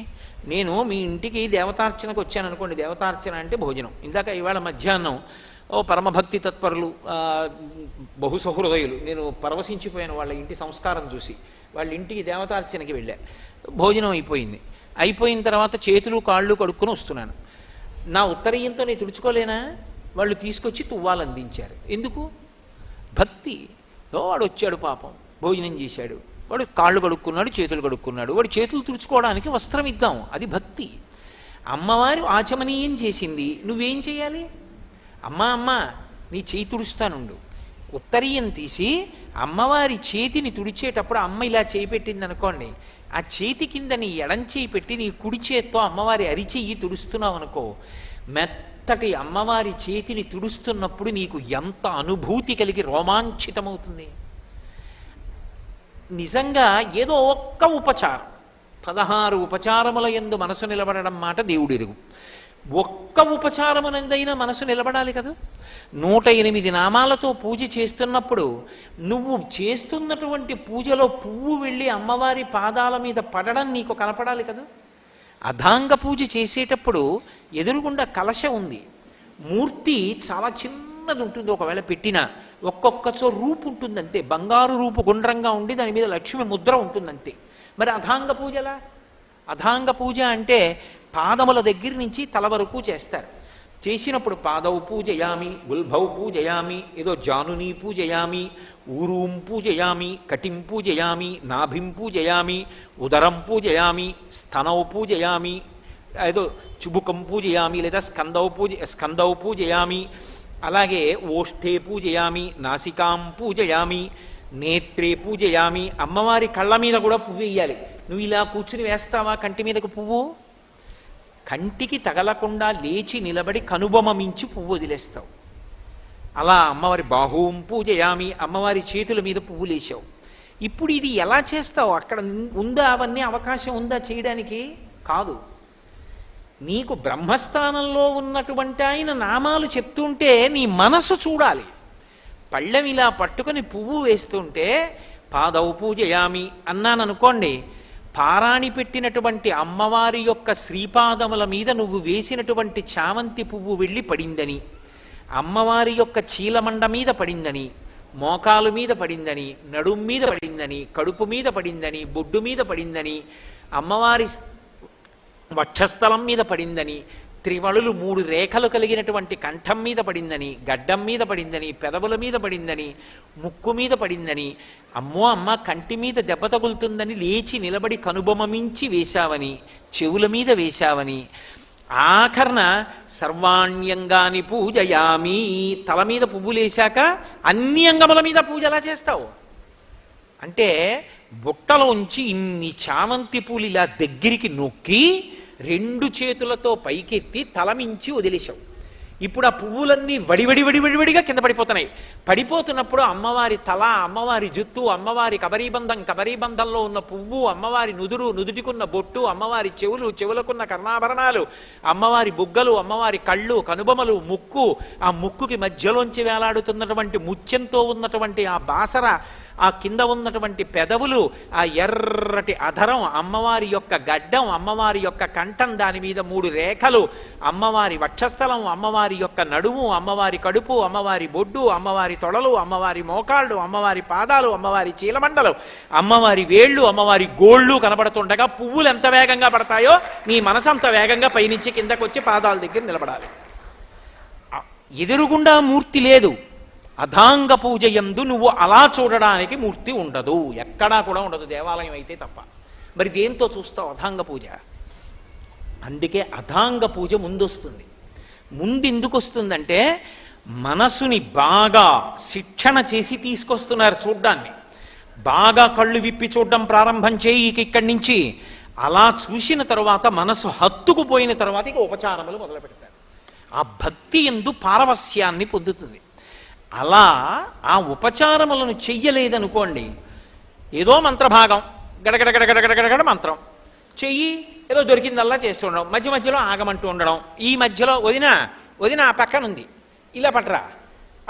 నేను మీ ఇంటికి దేవతార్చనకు వచ్చాను అనుకోండి, దేవతార్చన అంటే భోజనం. ఇందాక ఇవాళ మధ్యాహ్నం పరమభక్తి తత్పరులు, బహుసహృదయులు, నేను పరవశించిపోయాను వాళ్ళ ఇంటి సంస్కారం చూసి. వాళ్ళ ఇంటికి దేవతార్చనకి వెళ్ళా. భోజనం అయిపోయింది. అయిపోయిన తర్వాత చేతులు కాళ్ళు కడుక్కొని వస్తున్నాను. నా ఉత్తరీయంతో నేను తుడుచుకోలేనా? వాళ్ళు తీసుకొచ్చి తువ్వాలు అందించారు. ఎందుకు? భక్తి. వాడు వచ్చాడు పాపం, భోజనం చేశాడు, వాడు కాళ్ళు కడుక్కున్నాడు, చేతులు కడుక్కున్నాడు, వాడు చేతులు తుడుచుకోవడానికి వస్త్రం ఇద్దాం, అది భక్తి. అమ్మవారు ఆచమనీయం చేసింది, నువ్వేం చేయాలి? అమ్మ నీ చేయి తుడుస్తానుండు. ఉత్తరీయం తీసి అమ్మవారి చేతిని తుడిచేటప్పుడు అమ్మ ఇలా చేయి పెట్టింది అనుకోండి, ఆ చేతి కింద నీ ఎడం చేయి పెట్టి నీ కుడి చేత్తో అమ్మవారి అరిచెయ్యి తుడుస్తున్నావు అనుకో, మెత్తటి అమ్మవారి చేతిని తుడుస్తున్నప్పుడు నీకు ఎంత అనుభూతి కలిగి రోమాంచితమవుతుంది. నిజంగా ఏదో ఒక్క ఉపచారం, 16 ఉపచారముల యందు మనసు నిలబడడం మాట దేవుడెరుగు. ఒక్క ఉపచారమునందైనా మనసు నిలబడాలి కదా. 108 నామాలతో పూజ చేస్తున్నప్పుడు నువ్వు చేస్తున్నటువంటి పూజలో పువ్వు వెళ్ళి అమ్మవారి పాదాల మీద పడడం నీకు కనపడాలి కదా. అధాంగ పూజ చేసేటప్పుడు ఎదురుగుండా కలశ ఉంది, మూర్తి చాలా చిన్నది ఉంటుంది, ఒకవేళ పెట్టినా ఒక్కొక్కచో రూపు ఉంటుంది అంతే, బంగారు రూపు గుండ్రంగా ఉండి దాని మీద లక్ష్మి ముద్ర ఉంటుందంతే. మరి అధాంగ పూజలా? అధాంగ పూజ అంటే పాదముల దగ్గర నుంచి తల వరకు చేస్తారు. చేసినప్పుడు పాదౌ పూజయామి, గుల్భౌ పూజయామి, ఏదో జానుని పూజయామి, ఊరూం పూజయామి, కటిం పూజయామి, నాభిం పూజయామి, ఉదరం పూజయామి, స్తనౌ పూజయామి, ఏదో చుబుకం పూజయామి, లేదా స్కందౌ పూజయామి, అలాగే ఓష్ఠే పూజయామి, నాసికాం పూజయామి, నేత్రే పూజయామి. అమ్మవారి కళ్ళ మీద కూడా పువ్వు వేయాలి. నువ్వు ఇలా కూర్చుని వేస్తావా కంటి మీదకు పువ్వు? కంటికి తగలకుండా లేచి నిలబడి కనుబొమ మించి పువ్వు వదిలేస్తావు. అలా అమ్మవారి బాహూం పూజయామి, అమ్మవారి చేతుల మీద పువ్వు లేచావు. ఇప్పుడు ఇది ఎలా చేస్తావు? అక్కడ ఉందా అవన్నీ అవకాశం ఉందా చేయడానికి? కాదు. నీకు బ్రహ్మస్థానంలో ఉన్నటువంటి ఆయన నామాలు చెప్తుంటే నీ మనసు చూడాలి. పళ్ళెం ఇలా పట్టుకొని పువ్వు వేస్తుంటే పాదౌ పూజయామి అన్నాననుకోండి, పారాణి పెట్టినటువంటి అమ్మవారి యొక్క శ్రీపాదముల మీద నువ్వు వేసినటువంటి చామంతి పువ్వు వెళ్ళి పడిందని, అమ్మవారి యొక్క చీలమండ మీద పడిందని, మోకాలు మీద పడిందని, నడుం మీద పడిందని, కడుపు మీద పడిందని, బొడ్డు మీద పడిందని, అమ్మవారి వక్షస్థలం మీద పడిందని, త్రివళులు 3 రేఖలు కలిగినటువంటి కంఠం మీద పడిందని, గడ్డం మీద పడిందని, పెదవుల మీద పడిందని, ముక్కు మీద పడిందని, అమ్మో అమ్మ కంటి మీద దెబ్బ తగులుతుందని లేచి నిలబడి కనుబొమ మించి వేశావని, చెవుల మీద వేశావని, ఆఖరణ సర్వాణ్యంగాని పూజయామి, తల మీద పువ్వులేశాక అన్ని అంగముల మీద పూజ ఎలా చేస్తావు? అంటే బుట్టలోంచి ఇన్ని చామంతి పూలు ఇలా దగ్గరికి నొక్కి 2 చేతులతో పైకెత్తి తలమించి వదిలేశావు. ఇప్పుడు ఆ పువ్వులన్నీ వడివడిగా కింద పడిపోతున్నాయి. పడిపోతున్నప్పుడు అమ్మవారి తల, అమ్మవారి జుత్తు, అమ్మవారి కబరీబంధంలో ఉన్న పువ్వు, అమ్మవారి నుదుటికున్న బొట్టు, అమ్మవారి చెవులకున్న కర్ణాభరణాలు, అమ్మవారి బుగ్గలు, అమ్మవారి కళ్ళు, కనుబొమలు, ముక్కు, ఆ ముక్కుకి మధ్యలోంచి వేలాడుతున్నటువంటి ముత్యంతో ఉన్నటువంటి ఆ బాసర, ఆ కింద ఉన్నటువంటి పెదవులు, ఆ ఎర్రటి అధరం, అమ్మవారి యొక్క గడ్డం, అమ్మవారి యొక్క కంఠం, దాని మీద 3 రేఖలు, అమ్మవారి వక్షస్థలం, అమ్మవారి యొక్క నడుము, అమ్మవారి కడుపు, అమ్మవారి బొడ్డు, అమ్మవారి తొడలు, అమ్మవారి మోకాళ్ళు, అమ్మవారి పాదాలు, అమ్మవారి చీలమండలు, అమ్మవారి వేళ్ళు, అమ్మవారి గోళ్ళు కనబడుతుండగా పువ్వులు ఎంత వేగంగా పడతాయో నీ మనసు అంత వేగంగా పైనుంచి కిందకు వచ్చి పాదాల దగ్గర నిలబడాలి. ఎదురుగుండా మూర్తి లేదు. అధాంగ పూజ యందు నువ్వు అలా చూడడానికి మూర్తి ఉండదు, ఎక్కడా కూడా ఉండదు, దేవాలయం అయితే తప్ప. మరి దేంతో చూస్తావు అధాంగ పూజ? అందుకే అధాంగ పూజ ముందొస్తుంది. ముందు ఎందుకు వస్తుందంటే మనసుని బాగా శిక్షణ చేసి తీసుకొస్తున్నారు చూడ్డాన్ని. బాగా కళ్ళు విప్పి చూడడం ప్రారంభం చేయి ఇక్కడి నుంచి. అలా చూసిన తరువాత మనసు హత్తుకుపోయిన తర్వాత ఇక ఉపచారములు మొదలు పెడతారు. ఆ భక్తి యందు పారవస్యాన్ని పొందుతుంది. అలా ఆ ఉపచారములను చెయ్యలేదనుకోండి, ఏదో మంత్రభాగం గడగడగడగడగడగడ మంత్రం చెయ్యి, ఏదో దొరికిందల్లా చేస్తూ ఉండడం, మధ్య మధ్యలో ఆగమంటూ ఉండడం, ఈ మధ్యలో వదిన ఆ పక్కనుంది ఇలా పట్టరా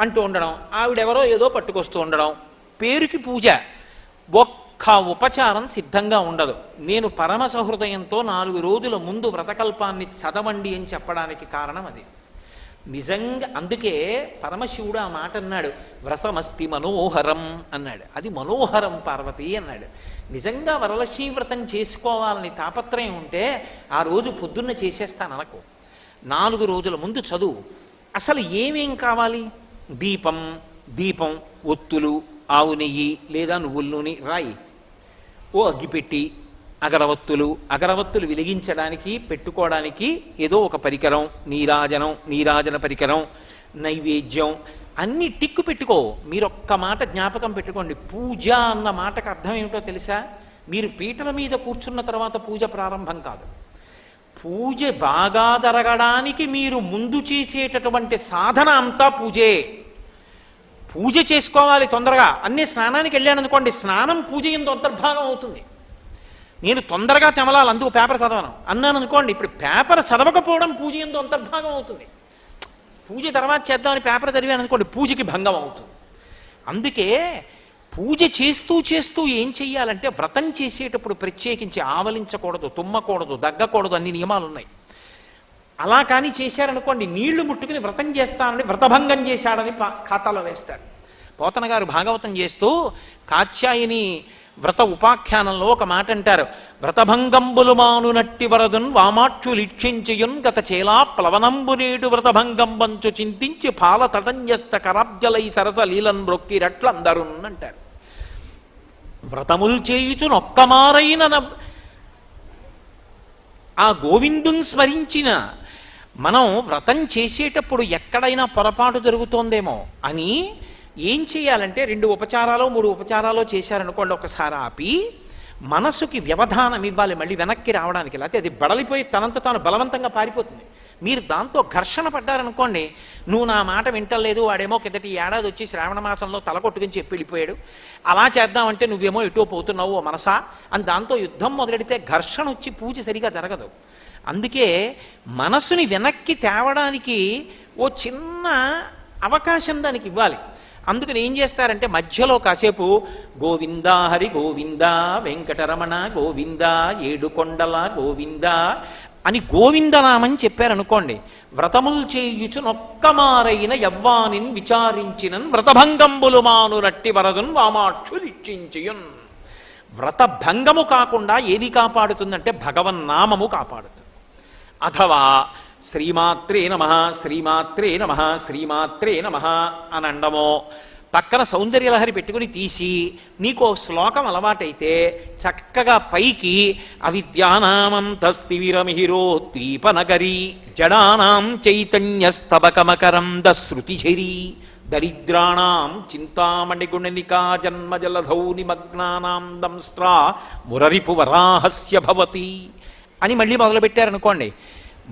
అంటూ ఉండడం, ఆవిడెవరో ఏదో పట్టుకొస్తూ ఉండడం, పేరుకి పూజ, ఒక్క ఉపచారం సిద్ధంగా ఉండదు. నేను పరమ సహృదయంతో 4 రోజుల ముందు వ్రతకల్పాన్ని చదవండి అని చెప్పడానికి కారణం అది. నిజంగా అందుకే పరమశివుడు ఆ మాట అన్నాడు, వ్రతమస్తి మనోహరం అన్నాడు. అది మనోహరం పార్వతి అన్నాడు. నిజంగా వరలక్ష్మీ వ్రతం చేసుకోవాలని తాపత్రయం ఉంటే ఆ రోజు పొద్దున్న చేసేస్తాను అనకు. 4 రోజుల ముందు చదువు. అసలు ఏమేం కావాలి? దీపం, ఒత్తులు, ఆవు నెయ్యి లేదా నువ్వుల నూనె రాయి, ఓ అగ్గిపెట్టి, అగరవత్తులు వెలిగించడానికి పెట్టుకోవడానికి ఏదో ఒక పరికరం, నీరాజన పరికరం, నైవేద్యం అన్ని టిక్కు పెట్టుకో. మీరు ఒక్క మాట జ్ఞాపకం పెట్టుకోండి, పూజ అన్న మాటకు అర్థం ఏమిటో తెలుసా? మీరు పీటల మీద కూర్చున్న తర్వాత పూజ ప్రారంభం కాదు. పూజ బాగా జరగడానికి మీరు ముందు చేసేటటువంటి సాధన అంతా పూజే. పూజ చేసుకోవాలి తొందరగా. అన్నీ స్నానానికి వెళ్ళాను అనుకోండి, స్నానం పూజ యందు అంతర్భాగం అవుతుంది. నేను తొందరగా తెమలాలి, అందుకు పేపర్ చదవను అన్నాను అనుకోండి, ఇప్పుడు పేపర్ చదవకపోవడం పూజ యందు అంతర్భాగం అవుతుంది. పూజ తర్వాత చేద్దామని పేపర్ చదివాను అనుకోండి, పూజకి భంగం అవుతుంది. అందుకే పూజ చేస్తూ ఏం చెయ్యాలంటే, వ్రతం చేసేటప్పుడు ప్రత్యేకించి ఆవలించకూడదు, తుమ్మకూడదు, దగ్గకూడదు, అన్ని నియమాలు ఉన్నాయి. అలా కానీ చేశారనుకోండి, నీళ్లు ముట్టుకుని వ్రతం చేస్తానని వ్రతభంగం చేశాడని ఖాతాలో వేస్తాడు. పోతన గారు భాగవతం చేస్తూ కాత్యాయని వ్రత ఉపాఖ్యానంలో ఒక మాట అంటారు, వ్రతభంగంబులు మానునట్టి వరదున్ వామాక్షులిక్షించయున్ గత చేలా ప్లవనంబునేడు వ్రతభంగంబంచు చింతించి పాల తటంజస్త కరాబ్జలై సరస లీలన్ రొక్కిరట్లందరున్ అంటారు. వ్రతములు చేయుచునొక్కమారైన ఆ గోవిందుని స్మరించిన మనం వ్రతం చేసేటప్పుడు ఎక్కడైనా పొరపాటు జరుగుతోందేమో అని ఏం చేయాలంటే, 2 ఉపచారాలు 3 ఉపచారాలు చేశారనుకోండి, ఒకసారి ఆపి మనసుకి వ్యవధానం ఇవ్వాలి మళ్ళీ వెనక్కి రావడానికి. లేకపోతే అది బడలిపోయి తనంత తాను బలవంతంగా పారిపోతుంది. మీరు దాంతో ఘర్షణ పడ్డారనుకోండి, నువ్వు నా మాట వింటలేదు, వాడేమో కిందటి ఏడాది వచ్చి శ్రావణ మాసంలో తలకొట్టుకుని చెప్పి వెళ్ళిపోయాడు, అలా చేద్దామంటే నువ్వేమో ఎటో పోతున్నావు ఓ మనసా అని దాంతో యుద్ధం మొదలెడితే ఘర్షణ వచ్చి పూజ సరిగా జరగదు. అందుకే మనసుని వెనక్కి తేవడానికి ఓ చిన్న అవకాశం దానికి ఇవ్వాలి. అందుకని ఏం చేస్తారంటే, మధ్యలో కాసేపు గోవిందా హరి గోవిందా వెంకటరమణ గోవిందా ఏడుకొండల గోవిందా అని గోవిందనామని చెప్పారనుకోండి, వ్రతములు చేయుచునొక్కమారైన యవ్వానిన్ విచారించినన్ వ్రతభంగంబులు మానురట్టి వరదున్ వామాక్షులిక్షించియున్. వ్రతభంగము కాకుండా ఏది కాపాడుతుందంటే భగవన్నామము కాపాడుతుంది. అథవా శ్రీమాత్రే నమః శ్రీమాత్రే నమః శ్రీమాత్రే నమః అని అండమో, పక్కన సౌందర్యలహరి పెట్టుకుని తీసి నీకో శ్లోకం అలవాటైతే చక్కగా పైకి అవిద్యానామంతస్తివిరమిహిరోద్దీపనగరీ జడానాం చైతన్యస్తబకమకరంద శృతిఝరీ దరిద్రాణం చింతామణిగుణనికా జన్మజలధౌ నిమగ్నానాం దంస్ట్రా మురరిపు వరాహస్య భవతి అని మళ్ళీ మొదలుపెట్టారనుకోండి,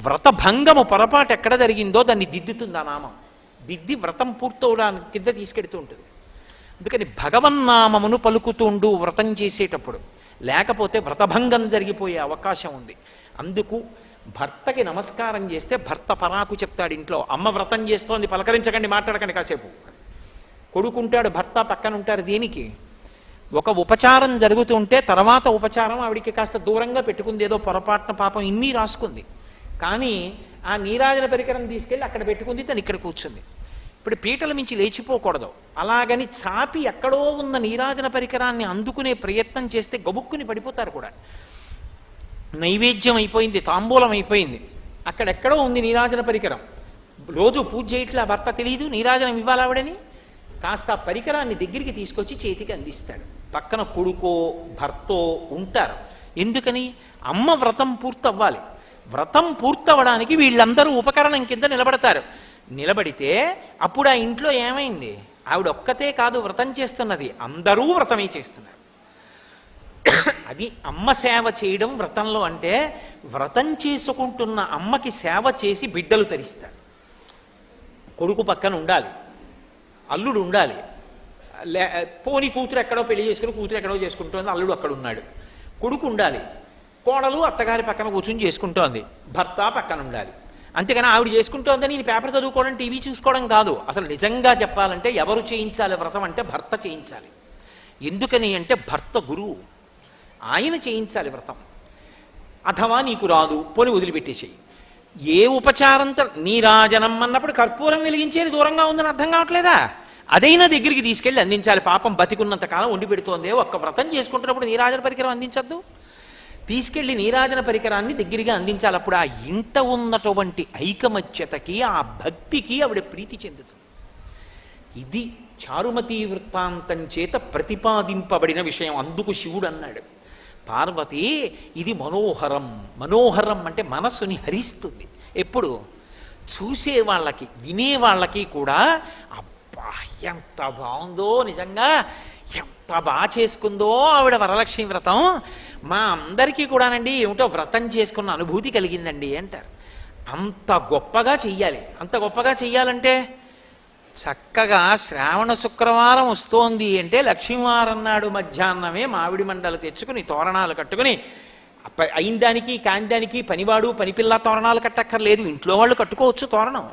వ్రతభంగము పొరపాటు ఎక్కడ జరిగిందో దాన్ని దిద్దుతుంది ఆ నామం. దిద్ది వ్రతం పూర్తవడానికి కింద తీసుకెడుతూ ఉంటుంది. అందుకని భగవన్నామమును పలుకుతుండు వ్రతం చేసేటప్పుడు, లేకపోతే వ్రతభంగం జరిగిపోయే అవకాశం ఉంది. అందుకు భర్తకి నమస్కారం చేస్తే భర్త పరాకు చెప్తాడు ఇంట్లో, అమ్మ వ్రతం చేస్తోంది పలకరించకండి, మాట్లాడకండి కాసేపు. కొడుకుంటాడు, భర్త పక్కన ఉంటారు. దేనికి? ఒక ఉపచారం జరుగుతుంటే తర్వాత ఉపచారం ఆవిడికి కాస్త దూరంగా పెట్టుకుంది, ఏదో పొరపాటున పాపం ఇన్ని రాసుకుంది, కానీ ఆ నీరాజన పరికరం తీసుకెళ్ళి అక్కడ పెట్టుకుంది, తను ఇక్కడ కూర్చుంది. ఇప్పుడు పీటల మించి లేచిపోకూడదు. అలాగని చాపి ఎక్కడో ఉన్న నీరాజన పరికరాన్ని అందుకునే ప్రయత్నం చేస్తే గబుక్కుని పడిపోతారు కూడా. నైవేద్యం అయిపోయింది, తాంబూలం అయిపోయింది, అక్కడెక్కడో ఉంది నీరాజన పరికరం. రోజు పూజ చేయట్లా భర్త తెలియదు నీరాజనం ఇవ్వాలావిడని, కాస్త ఆ పరికరాన్ని దగ్గరికి తీసుకొచ్చి చేతికి అందిస్తాడు. పక్కన కొడుకో భర్తో ఉంటారు. ఎందుకని? అమ్మ వ్రతం పూర్తవ్వాలి. వ్రతం పూర్తవడానికి వీళ్ళందరూ ఉపకరణం కింద నిలబడతారు. నిలబడితే అప్పుడు ఆ ఇంట్లో ఏమైంది? ఆవిడ ఒక్కతే కాదు వ్రతం చేస్తున్నది, అందరూ వ్రతమే చేస్తున్నారు. అది అమ్మ సేవ చేయడం వ్రతంలో. అంటే వ్రతం చేసుకుంటున్న అమ్మకి సేవ చేసి బిడ్డలు తరిస్తారు. కొడుకు పక్కన ఉండాలి, అల్లుడు ఉండాలి. పోని కూతురు ఎక్కడో పెళ్లి చేసుకుని కూతురు ఎక్కడో చేసుకుంటోంది, అల్లుడు అక్కడ ఉన్నాడు. కొడుకు ఉండాలి, కోడలు అత్తగారి పక్కన కూర్చుని చేసుకుంటోంది, భర్త పక్కన ఉండాలి. అంతేగాని ఆవిడ చేసుకుంటోందని నేను పేపర్ చదువుకోవడం టీవీ చూసుకోవడం కాదు. అసలు నిజంగా చెప్పాలంటే ఎవరు చేయించాలి వ్రతం అంటే భర్త చేయించాలి. ఎందుకని అంటే భర్త గురువు, ఆయన చేయించాలి వ్రతం. అథవా నీకు రాదు పోని వదిలిపెట్టేసేయి. ఏ ఉపచారంతో నీరాజనం అన్నప్పుడు కర్పూరం వెలిగించేది దూరంగా ఉందని అర్థం కావట్లేదా? అదైనా దగ్గరికి తీసుకెళ్ళి అందించాలి. పాపం బతికున్నంత కాలం వండి పెడుతోందే, ఒక్క వ్రతం చేసుకుంటున్నప్పుడు నీరాజన పరికరం అందించద్దు? తీసుకెళ్లి నీరాజన పరికరాన్ని దగ్గరగా అందించాలి. అప్పుడు ఆ ఇంట ఉన్నటువంటి ఐకమత్యతకి ఆ భక్తికి ఆవిడ ప్రీతి చెందుతుంది. ఇది చారుమతీ వృత్తాంతం చేత ప్రతిపాదింపబడిన విషయం. అందుకు శివుడు అన్నాడు, పార్వతి ఇది మనోహరం. మనోహరం అంటే మనస్సుని హరిస్తుంది. ఎప్పుడు చూసే వాళ్ళకి వినేవాళ్ళకి కూడా అబ్బా ఎంత బాగుందో, నిజంగా ఎంత బాగా చేసుకుందో ఆవిడ వరలక్ష్మి వ్రతం, మా అందరికీ కూడానండి ఏమిటో వ్రతం చేసుకున్న అనుభూతి కలిగిందండి అంటారు. అంత గొప్పగా చెయ్యాలి. అంత గొప్పగా చెయ్యాలంటే చక్కగా శ్రావణ శుక్రవారం వస్తోంది అంటే లక్ష్మీవారం నాడు మధ్యాహ్నమే మామిడి మండలు తెచ్చుకుని తోరణాలు కట్టుకుని, అయిన దానికి కాని దానికి పనివాడు పనిపిల్ల తోరణాలు కట్టక్కర్లేదు, ఇంట్లో వాళ్ళు కట్టుకోవచ్చు తోరణం.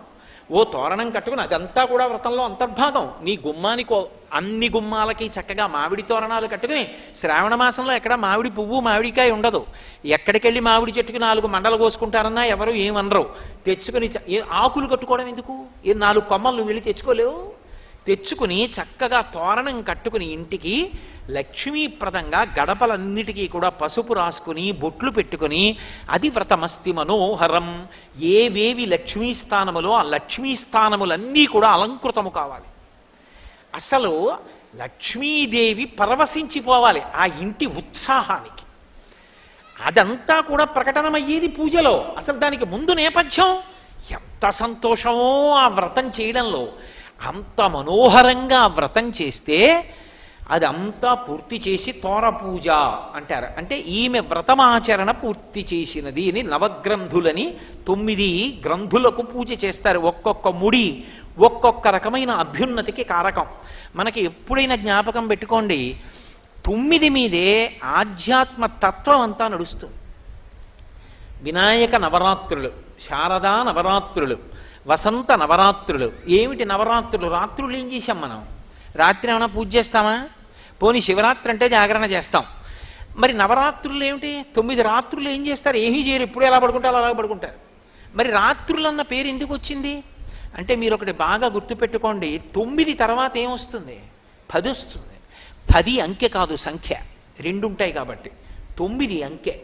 ఓ తోరణం కట్టుకుని అదంతా కూడా వ్రతంలో అంతర్భాగం. నీ గుమ్మానికి అన్ని గుమ్మాలకి చక్కగా మామిడి తోరణాలు కట్టుకుని, శ్రావణ మాసంలో ఎక్కడ మామిడి పువ్వు మామిడికాయ ఉండదు. ఎక్కడికెళ్ళి మామిడి చెట్టుకు 4 మండలు కోసుకుంటారన్నా ఎవరు ఏమనరు. తెచ్చుకుని ఆకులు కట్టుకోవడం ఎందుకు? 4 కొమ్మలు నువ్వు వెళ్ళి తెచ్చుకోలేవు. తెచ్చుకుని చక్కగా తోరణం కట్టుకుని ఇంటికి లక్ష్మీప్రదంగా గడపలన్నిటికీ కూడా పసుపు రాసుకుని బొట్లు పెట్టుకుని, అది వ్రతమస్తి మనోహరం. ఏవేవి లక్ష్మీస్థానములో ఆ లక్ష్మీస్థానములన్నీ కూడా అలంకృతము కావాలి. అసలు లక్ష్మీదేవి పరవశించిపోవాలి ఆ ఇంటి ఉత్సాహానికి. అదంతా కూడా ప్రకటనమయ్యేది పూజలో. అసలు దానికి ముందు నేపథ్యం ఎంత సంతోషమో ఆ వ్రతం చేయడంలో. అంత మనోహరంగా వ్రతం చేస్తే అదంతా పూర్తి చేసి తోర పూజ అంటారు. అంటే ఈమె వ్రతమాచరణ పూర్తి చేసినది అని నవగ్రంథులని 9 గ్రంథులకు పూజ చేస్తారు. ఒక్కొక్క ముడి ఒక్కొక్క రకమైన అభ్యున్నతికి కారకం. మనకి ఎప్పుడైనా జ్ఞాపకం పెట్టుకోండి, 9 మీదే ఆధ్యాత్మ తత్వం అంతా నడుస్తుంది. వినాయక నవరాత్రులు, శారదా నవరాత్రులు, వసంత నవరాత్రులు. ఏమిటి నవరాత్రులు? రాత్రులు ఏం చేశాం మనం? రాత్రి ఏమైనా పూజ చేస్తామా? పోనీ శివరాత్రి అంటే జాగరణ చేస్తాం. మరి నవరాత్రులు ఏమిటి? 9 రాత్రులు ఏం చేస్తారు? ఏమీ చేయరు, ఎప్పుడు ఎలా పడుకుంటారో అలా పడుకుంటారు. మరి రాత్రులు అన్న పేరు ఎందుకు వచ్చింది అంటే మీరు ఒకటి బాగా గుర్తుపెట్టుకోండి, 9 తర్వాత ఏమొస్తుంది? 10 వస్తుంది. 10 అంకె కాదు, సంఖ్య. 2 ఉంటాయి కాబట్టి 9 అంకె.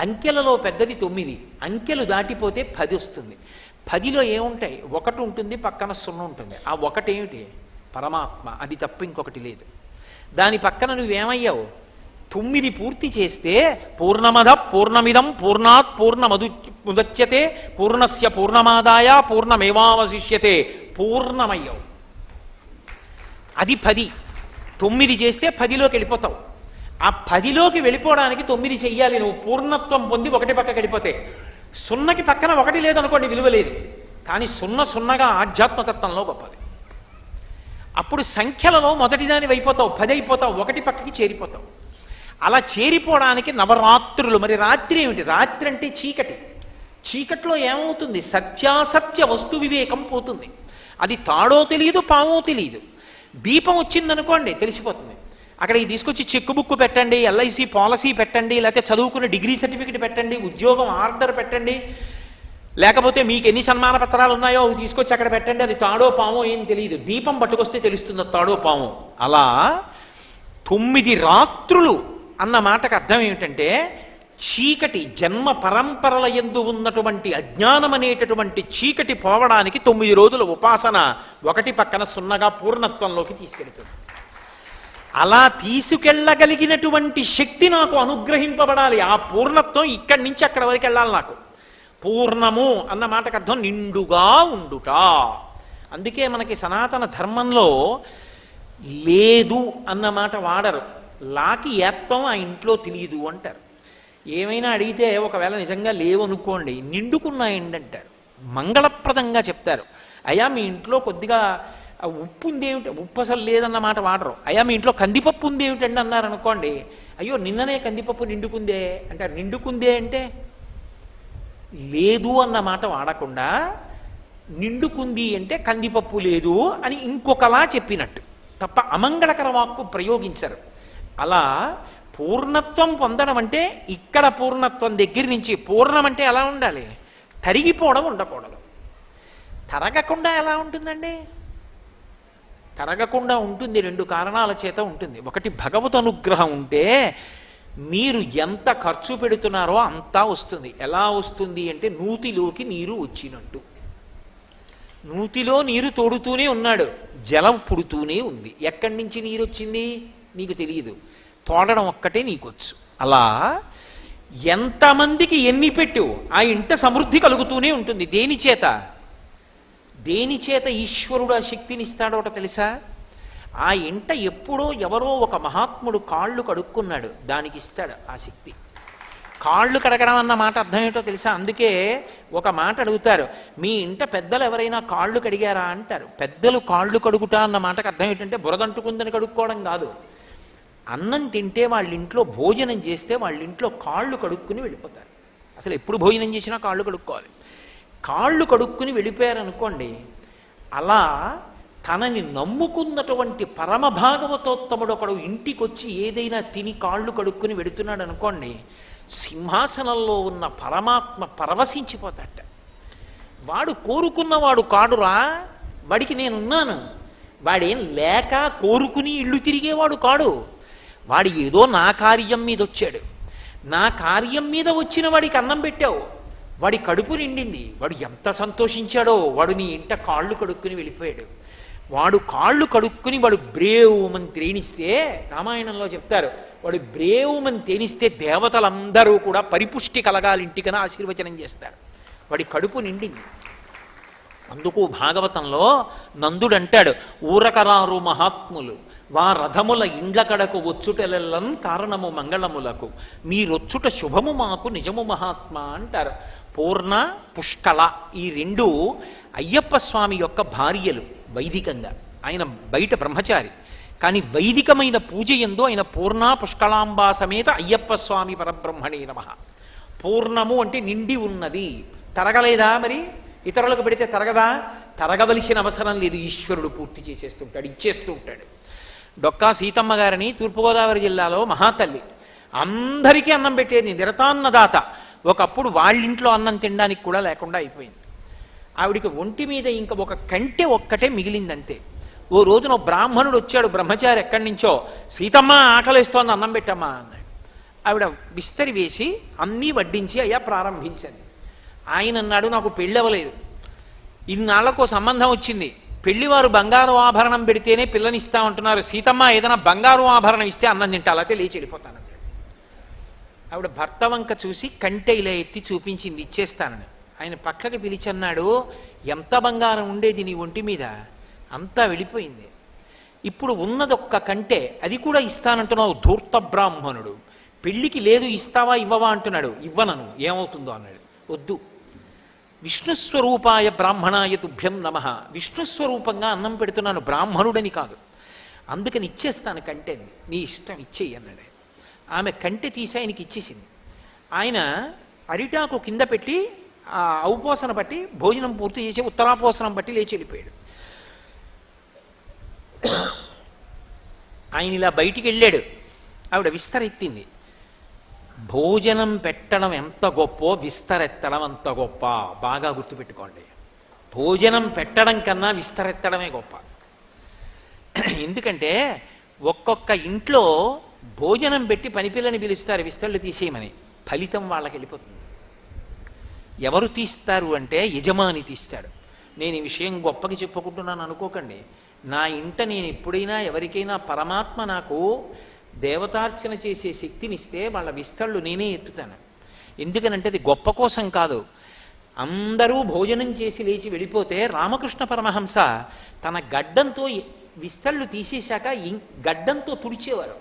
అంకెలలో పెద్దది 9. అంకెలు దాటిపోతే 10 వస్తుంది. 10లో ఏముంటాయి? 1 ఉంటుంది, పక్కన 0 ఉంటుంది. ఆ 1 ఏమిటి? పరమాత్మ. అది తప్ప ఇంకొకటి లేదు. దాని పక్కన నువ్వేమయ్యావు? 9 పూర్తి చేస్తే పూర్ణమద పూర్ణమిదం పూర్ణాత్ పూర్ణముదచ్యతే పూర్ణస్య పూర్ణమాదాయ పూర్ణమేవావశిష్యతే. పూర్ణమయ్యావు. అది 10. 9 చేస్తే 10లోకి వెళ్ళిపోతావు. ఆ 10లోకి వెళ్ళిపోవడానికి 9 చెయ్యాలి నువ్వు. పూర్ణత్వం పొంది 1 పక్కకి వెళ్ళిపోతే 0కి పక్కన 1 లేదనుకోండి, విలువ లేదు. కానీ 0 0గా ఆధ్యాత్మతత్వంలో గొప్పది. అప్పుడు సంఖ్యలలో మొదటిదాని అయిపోతావు, 10 అయిపోతావు, 1 పక్కకి చేరిపోతావు. అలా చేరిపోవడానికి నవరాత్రులు. మరి రాత్రి ఏమిటి? రాత్రి అంటే చీకటి. చీకట్లో ఏమవుతుంది? సత్యాసత్య వస్తు వివేకం పోతుంది. అది తాడో తెలియదు, పామో తెలియదు. దీపం వచ్చిందనుకోండి తెలిసిపోతుంది. అక్కడికి తీసుకొచ్చి చెక్ బుక్ పెట్టండి, ఎల్ఐసి పాలసీ పెట్టండి, లేకపోతే చదువుకున్న డిగ్రీ సర్టిఫికెట్ పెట్టండి, ఉద్యోగం ఆర్డర్ పెట్టండి, లేకపోతే మీకు ఎన్ని సన్మాన పత్రాలు ఉన్నాయో అవి తీసుకొచ్చి అక్కడ పెట్టండి. అది తాడో పామో ఏం తెలియదు. దీపం పట్టుకొస్తే తెలుస్తుంది తాడో పామో. అలా 9 రాత్రులు అన్న మాటకు అర్థం ఏమిటంటే చీకటి, జన్మ పరంపరల యందు ఉన్నటువంటి అజ్ఞానం అనేటటువంటి చీకటి పోవడానికి 9 రోజుల ఉపాసన 1 పక్కన 0గా పూర్ణత్వంలోకి తీసుకెళ్తుంది. అలా తీసుకెళ్ళగలిగినటువంటి శక్తి నాకు అనుగ్రహింపబడాలి. ఆ పూర్ణత్వం ఇక్కడి నుంచి అక్కడి వరకు వెళ్ళాలి నాకు. పూర్ణము అన్న మాటకు అర్థం నిండుగా ఉండుట. అందుకే మనకి సనాతన ధర్మంలో లేదు అన్న మాట వాడరు. లాకి ఏత్వం ఆ ఇంట్లో తెలియదు అంటారు. ఏమైనా అడిగితే ఒకవేళ నిజంగా లేవనుకోండి, నిండుకున్నాయండి అంటారు. మంగళప్రదంగా చెప్తారు. అయ్యా మీ ఇంట్లో కొద్దిగా ఉప్పు ఉందేమిటి, ఉప్పు అసలు లేదన్న మాట వాడరు. అయ్యా మీ ఇంట్లో కందిపప్పు ఉందేమిటండి అన్నారు అనుకోండి, అయ్యో నిన్ననే కందిపప్పు నిండుకుందే అంటారు. నిండుకుందే అంటే లేదు అన్న మాట వాడకుండా నిండుకుంది అంటే కందిపప్పు లేదు అని ఇంకొకలా చెప్పినట్టు తప్ప అమంగళకర వాక్కు ప్రయోగించరు. అలా పూర్ణత్వం పొందడం అంటే ఇక్కడ పూర్ణత్వం దగ్గర నుంచి, పూర్ణం అంటే ఎలా ఉండాలి, తరిగిపోవడం ఉండకూడదు. తరగకుండా ఎలా ఉంటుందండి? తరగకుండా ఉంటుంది, రెండు కారణాల చేత ఉంటుంది. ఒకటి, భగవత్ అనుగ్రహం ఉంటే మీరు ఎంత ఖర్చు పెడుతున్నారో అంతా వస్తుంది. ఎలా వస్తుంది అంటే నూతిలోకి నీరు వచ్చినట్టు. నూతిలో నీరు తోడుతూనే ఉన్నాడు, జలం పుడుతూనే ఉంది. ఎక్కడి నుంచి నీరు వచ్చింది నీకు తెలియదు, తోడడం ఒక్కటే నీకొచ్చు. అలా ఎంతమందికి ఎన్ని పెట్టు ఆ ఇంట సమృద్ధి కలుగుతూనే ఉంటుంది. దేని చేత? దేని చేత ఈశ్వరుడు ఆ శక్తిని ఇస్తాడో ఒకటి తెలుసా? ఆ ఇంట ఎప్పుడో ఎవరో ఒక మహాత్ముడు కాళ్ళు కడుక్కున్నాడు, దానికి ఇస్తాడు ఆ శక్తి. కాళ్ళు కడగడం అన్న మాట అర్థం ఏంటో తెలుసా? అందుకే ఒక మాట అడుగుతారు, మీ ఇంట పెద్దలు ఎవరైనా కాళ్ళు కడిగారా అంటారు. పెద్దలు కాళ్ళు కడుగుతా అన్న మాటకు అర్థం ఏంటంటే బురదంటుకుందని కడుక్కోవడం కాదు. అన్నం తింటే వాళ్ళ ఇంట్లో భోజనం చేస్తే వాళ్ళ ఇంట్లో కాళ్ళు కడుక్కుని వెళ్ళిపోతారు. అసలు ఎప్పుడు భోజనం చేసినా కాళ్ళు కడుక్కోవాలి. కాళ్ళు కడుక్కుని వెళ్ళిపోయారనుకోండి, అలా తనని నమ్ముకున్నటువంటి పరమ భాగవతోత్తముడు ఒకడు ఇంటికి వచ్చి ఏదైనా తిని కాళ్ళు కడుక్కుని వెడుతున్నాడు అనుకోండి, సింహాసనంలో ఉన్న పరమాత్మ పరవశించిపోతాట. వాడు కోరుకున్నవాడు కాడురా, వాడికి నేనున్నాను. వాడేం లేక కోరుకుని ఇళ్ళు తిరిగేవాడు కాడు. వాడు ఏదో నా కార్యం మీద వచ్చాడు, నా కార్యం మీద వచ్చిన వాడికి అన్నం పెట్టావు, వాడి కడుపు నిండింది, వాడు ఎంత సంతోషించాడో. వాడు నీ ఇంట కాళ్ళు కడుక్కుని వెళ్ళిపోయాడు. వాడు కాళ్ళు కడుక్కుని వాడు బ్రేవుమని తేనిస్తే, రామాయణంలో చెప్తారు, వాడు బ్రేవుమని తేనిస్తే దేవతలందరూ కూడా పరిపుష్టి కలగాలి ఇంటికని ఆశీర్వచనం చేస్తారు. వాడి కడుపు నిండింది. అందుకు భాగవతంలో నందుడు అంటాడు, ఊరకరారు మహాత్ములు వా రథముల ఇండ్ల కడకు వచ్చుటెలెల్లం కారణము మంగళములకు మీరొచ్చుట శుభము మాకు నిజము మహాత్మ అంటారు. పూర్ణ, పుష్కళ ఈ రెండు అయ్యప్ప స్వామి యొక్క భార్యలు వైదికంగా. ఆయన బయట బ్రహ్మచారి, కానీ వైదికమైన పూజ యందు ఆయన పూర్ణ పుష్కళాంబా సమేత అయ్యప్ప స్వామి పరబ్రహ్మణే నమః. పూర్ణము అంటే నిండి ఉన్నది. తరగలేదా? మరి ఇతరులకు పెడితే తరగదా? తరగవలసిన అవసరం లేదు, ఈశ్వరుడు పూర్తి చేసేస్తుంటాడు, ఇచ్చేస్తూ ఉంటాడు. డొక్కా సీతమ్మ గారిని తూర్పుగోదావరి జిల్లాలో మహాతల్లి, అందరికీ అన్నం పెట్టేది, నిరతాన్నదాత. ఒకప్పుడు వాళ్ళింట్లో అన్నం తినడానికి కూడా లేకుండా అయిపోయింది. ఆవిడికి ఒంటి మీద ఇంకా ఒక కంటె ఒక్కటే మిగిలిందంతే. ఓ రోజున బ్రాహ్మణుడు వచ్చాడు, బ్రహ్మచారి ఎక్కడి నుంచో, సీతమ్మ ఆకలిస్తోంది అన్నం పెట్టమ్మా అన్నాడు. ఆవిడ విస్తరి వేసి అన్నీ వడ్డించి అయ్యా ప్రారంభించింది. ఆయన అన్నాడు, నాకు పెళ్ళి అవ్వలేదు, ఇన్నాళ్లకు సంబంధం వచ్చింది, పెళ్లివారు బంగారు ఆభరణం పెడితేనే పిల్లనిస్తా ఉంటున్నారు, సీతమ్మ ఏదైనా బంగారు ఆభరణం ఇస్తే అన్నం తింటా, అలాగే లేచి వెళ్ళిపోతానన్నాడు. ఆవిడ భర్త వంక చూసి కంటె ఇలా ఎత్తి చూపించింది, ఇచ్చేస్తానని. ఆయన పక్కకి పిలిచన్నాడు, ఎంత బంగారం ఉండేది నీ ఒంటి మీద, అంతా వెళ్ళిపోయింది, ఇప్పుడు ఉన్నదొక్క కంటె, అది కూడా ఇస్తానంటున్నావు, ధూర్త బ్రాహ్మణుడు. పెళ్లికి లేదు, ఇస్తావా ఇవ్వవా అంటున్నాడు. ఇవ్వనను, ఏమవుతుందో అన్నాడు. వద్దు, విష్ణుస్వరూపాయ బ్రాహ్మణాయ తుభ్యం నమః, విష్ణుస్వరూపంగా అన్నం పెడుతున్నాను, బ్రాహ్మణుడని కాదు, అందుకని ఇచ్చేస్తాను కంటెని, నీ ఇష్టం ఇచ్చేయి అన్నాడు. ఆమె కంటె తీసి ఆయనకి ఇచ్చేసింది. ఆయన అరిటాకు కింద పెట్టి ఆ ఔపోసన బట్టి భోజనం పూర్తి చేసి ఉత్తరాపోసనం బట్టి లేచి వెళ్ళిపోయాడు. ఆయన ఇలా బయటికి వెళ్ళాడు, ఆవిడ విస్తరెత్తింది. భోజనం పెట్టడం ఎంత గొప్పో విస్తరెత్తడం అంత గొప్ప, బాగా గుర్తుపెట్టుకోండి. భోజనం పెట్టడం కన్నా విస్తరెత్తడమే గొప్ప. ఎందుకంటే ఒక్కొక్క ఇంట్లో భోజనం పెట్టి పనిపిల్లని పిలుస్తారు విస్తళ్ళు తీసేయమని, ఫలితం వాళ్ళకి వెళ్ళిపోతుంది. ఎవరు తీస్తారు అంటే యజమాని తీస్తాడు. నేను ఈ విషయం గొప్పకి చెప్పుకుంటున్నాను అనుకోకండి. నా ఇంట నేను ఎప్పుడైనా ఎవరికైనా పరమాత్మ నాకు దేవతార్చన చేసే శక్తినిస్తే వాళ్ళ విస్తళ్ళు నేనే ఎత్తుతాను. ఎందుకనంటే అది గొప్ప కోసం కాదు, అందరూ భోజనం చేసి లేచి వెళ్ళిపోతే రామకృష్ణ పరమహంస తన గడ్డంతో విస్తళ్ళు తీసేశాక గడ్డంతో తుడిచేవారు.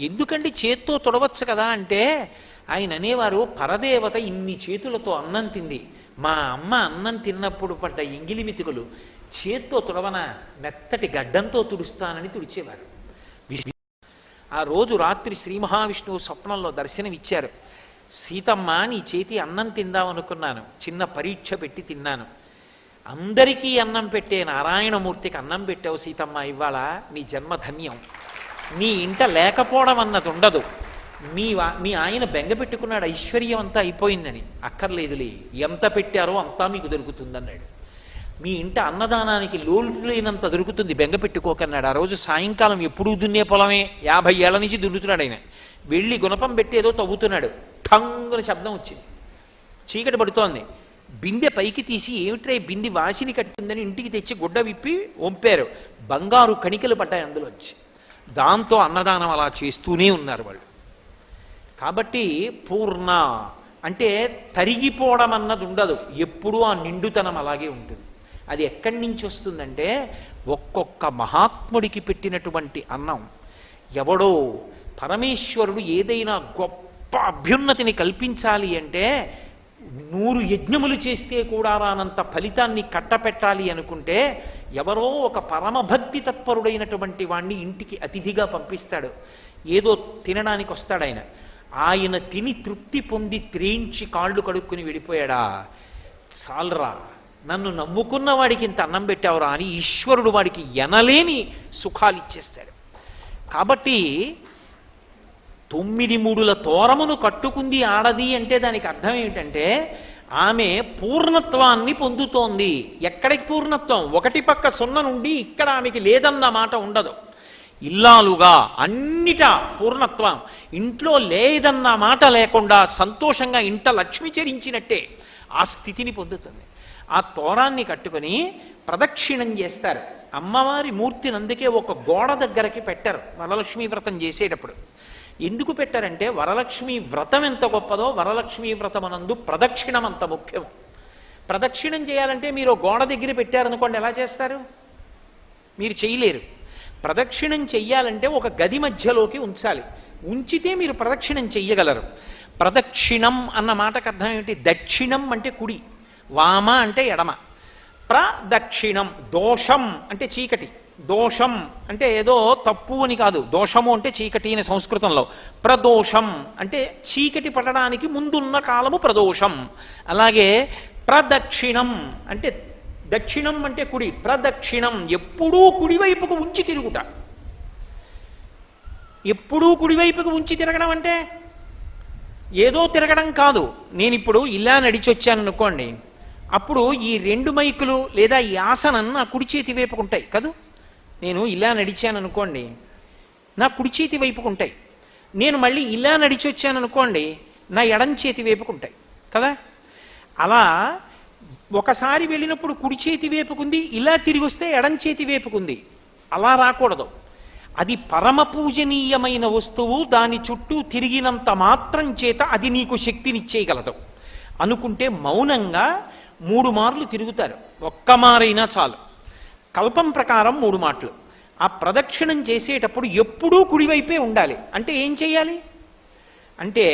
ఎందుకండి చేత్తో తొడవచ్చు కదా అంటే ఆయన అనేవారు, పరదేవత ఇన్ని చేతులతో అన్నం తింది, మా అమ్మ అన్నం తిన్నప్పుడు పడ్డ ఎంగిలి మెతుకులు చేత్తో తుడవన, మెత్తటి గడ్డంతో తుడుస్తానని తుడిచేవారు. ఆ రోజు రాత్రి శ్రీ మహావిష్ణువు స్వప్నంలో దర్శనమిచ్చారు. సీతమ్మ, నీ చేతి అన్నం తిందామనుకున్నాను, చిన్న పరీక్ష పెట్టి తిన్నాను. అందరికీ అన్నం పెట్టే నారాయణమూర్తికి అన్నం పెట్టావు సీతమ్మ, ఇవాళ నీ జన్మధన్యం. నీ ఇంట లేకపోవడం అన్నది ఉండదు. మీ ఆయన బెంగ పెట్టుకున్నాడు, ఐశ్వర్యం అంతా అయిపోయిందని. అక్కర్లేదులే, ఎంత పెట్టారో అంతా మీకు దొరుకుతుందన్నాడు. మీ ఇంట అన్నదానానికి లోటు లేనంత దొరుకుతుంది, బెంగ పెట్టుకోకన్నాడు. ఆ రోజు సాయంకాలం ఎప్పుడూ దున్నే పొలమే, 50 ఏళ్ల నుంచి దున్నుతున్నాడు ఆయన. వెళ్ళి గుణపం పెట్టి ఏదో తవ్వుతున్నాడు. ఠంగున శబ్దం వచ్చింది, చీకటి పడుతోంది. బిందె పైకి తీసి, ఏమిట్రా బిందె వాసిని కట్టిందని ఇంటికి తెచ్చి గుడ్డ విప్పి వంపారు. బంగారు కణికలు పడ్డాయి అందులోంచి. దాంతో అన్నదానం అలా చేస్తూనే ఉన్నారు వాళ్ళు. కాబట్టి పూర్ణ అంటే తరిగిపోవడం అన్నది ఉండదు, ఎప్పుడూ ఆ నిండుతనం అలాగే ఉంటుంది. అది ఎక్కడి నుంచి వస్తుందంటే ఒక్కొక్క మహాత్ముడికి పెట్టినటువంటి అన్నం. ఎవడో పరమేశ్వరుడు ఏదైనా గొప్ప అభ్యున్నతిని కల్పించాలి అంటే 100 యజ్ఞములు చేస్తే కూడా రానంత ఫలితాన్ని కట్టపెట్టాలి అనుకుంటే ఎవరో ఒక పరమభక్తి తత్పరుడైనటువంటి వాణ్ణి ఇంటికి అతిథిగా పంపిస్తాడు. ఏదో తినడానికి వస్తాడు ఆయన. ఆయన తిని తృప్తి పొంది త్రేయించి కాళ్ళు కడుక్కుని వెళ్ళిపోయాడా, చాలరా, నన్ను నమ్ముకున్న వాడికి ఇంత అన్నం పెట్టావురా అని ఈశ్వరుడు వాడికి ఎనలేని సుఖాలు ఇచ్చేస్తాడు. కాబట్టి 9 మూడుల తోరమును కట్టుకుంది ఆడది అంటే దానికి అర్థం ఏమిటంటే ఆమె పూర్ణత్వాన్ని పొందుతోంది. ఎక్కడికి పూర్ణత్వం? 1 పక్క 0 నుండి ఇక్కడ ఆమెకి లేదన్న మాట ఉండదు. ఇల్లాలుగా అన్నిటా పూర్ణత్వం. ఇంట్లో లేదన్న మాట లేకుండా సంతోషంగా ఇంట లక్ష్మి చరించినట్టే ఆ స్థితిని పొందుతుంది. ఆ తోరాన్ని కట్టుకొని ప్రదక్షిణం చేస్తారు. అమ్మవారి మూర్తిని అందుకే ఒక గోడ దగ్గరకి పెట్టారు వరలక్ష్మీ వ్రతం చేసేటప్పుడు. ఎందుకు పెట్టారంటే వరలక్ష్మీ వ్రతం ఎంత గొప్పదో వరలక్ష్మీ వ్రతమనందు ప్రదక్షిణం అంత ముఖ్యం. ప్రదక్షిణం చేయాలంటే మీరు గోడ దగ్గర పెట్టారనుకోండి, ఎలా చేస్తారు? మీరు చేయలేరు. ప్రదక్షిణం చెయ్యాలంటే ఒక గది మధ్యలోకి ఉంచాలి, ఉంచితే మీరు ప్రదక్షిణం చెయ్యగలరు. ప్రదక్షిణం అన్న మాటకు అర్థం ఏమిటి? దక్షిణం అంటే కుడి, వామ అంటే ఎడమ. ప్రదక్షిణం, దోషం అంటే చీకటి, దోషం అంటే ఏదో తప్పు అని కాదు, దోషము అంటే చీకటి అని సంస్కృతంలో. ప్రదోషం అంటే చీకటి పడడానికి ముందున్న కాలము ప్రదోషం. అలాగే ప్రదక్షిణం అంటే దక్షిణం అంటే కుడి, ప్రదక్షిణం ఎప్పుడూ కుడివైపుకు ఉంచి తిరుగుట. ఎప్పుడూ కుడివైపుకు ఉంచి తిరగడం అంటే ఏదో తిరగడం కాదు. నేను ఇప్పుడు ఇలా నడిచొచ్చాను అనుకోండి, అప్పుడు ఈ 2 మైకులు లేదా ఈ ఆసనం నా కుడి చేతి వైపుకుంటాయి కదూ. నేను ఇలా నడిచాను అనుకోండి, నా కుడి చేతి వైపుకుంటాయి. నేను మళ్ళీ ఇలా నడిచొచ్చాను అనుకోండి, నా ఎడం చేతి వైపుకుంటాయి కదా. అలా ఒకసారి వెళ్ళినప్పుడు కుడి చేతి వైపుకుంది, ఇలా తిరిగి వస్తే ఎడం చేతి వైపుకుంది. అలా రాకూడదు. అది పరమ పూజనీయమైన వస్తువు, దాని చుట్టూ తిరిగినంత మాత్రం చేత అది నీకు శక్తినిచ్చేయగలదు అనుకుంటే మౌనంగా 3 మార్లు తిరుగుతారు. ఒక్క మారైనా చాలు. కల్పం ప్రకారం 3 మాటలు. ఆ ప్రదక్షిణం చేసేటప్పుడు ఎప్పుడూ కుడివైపే ఉండాలి. అంటే ఏం చేయాలి అంటే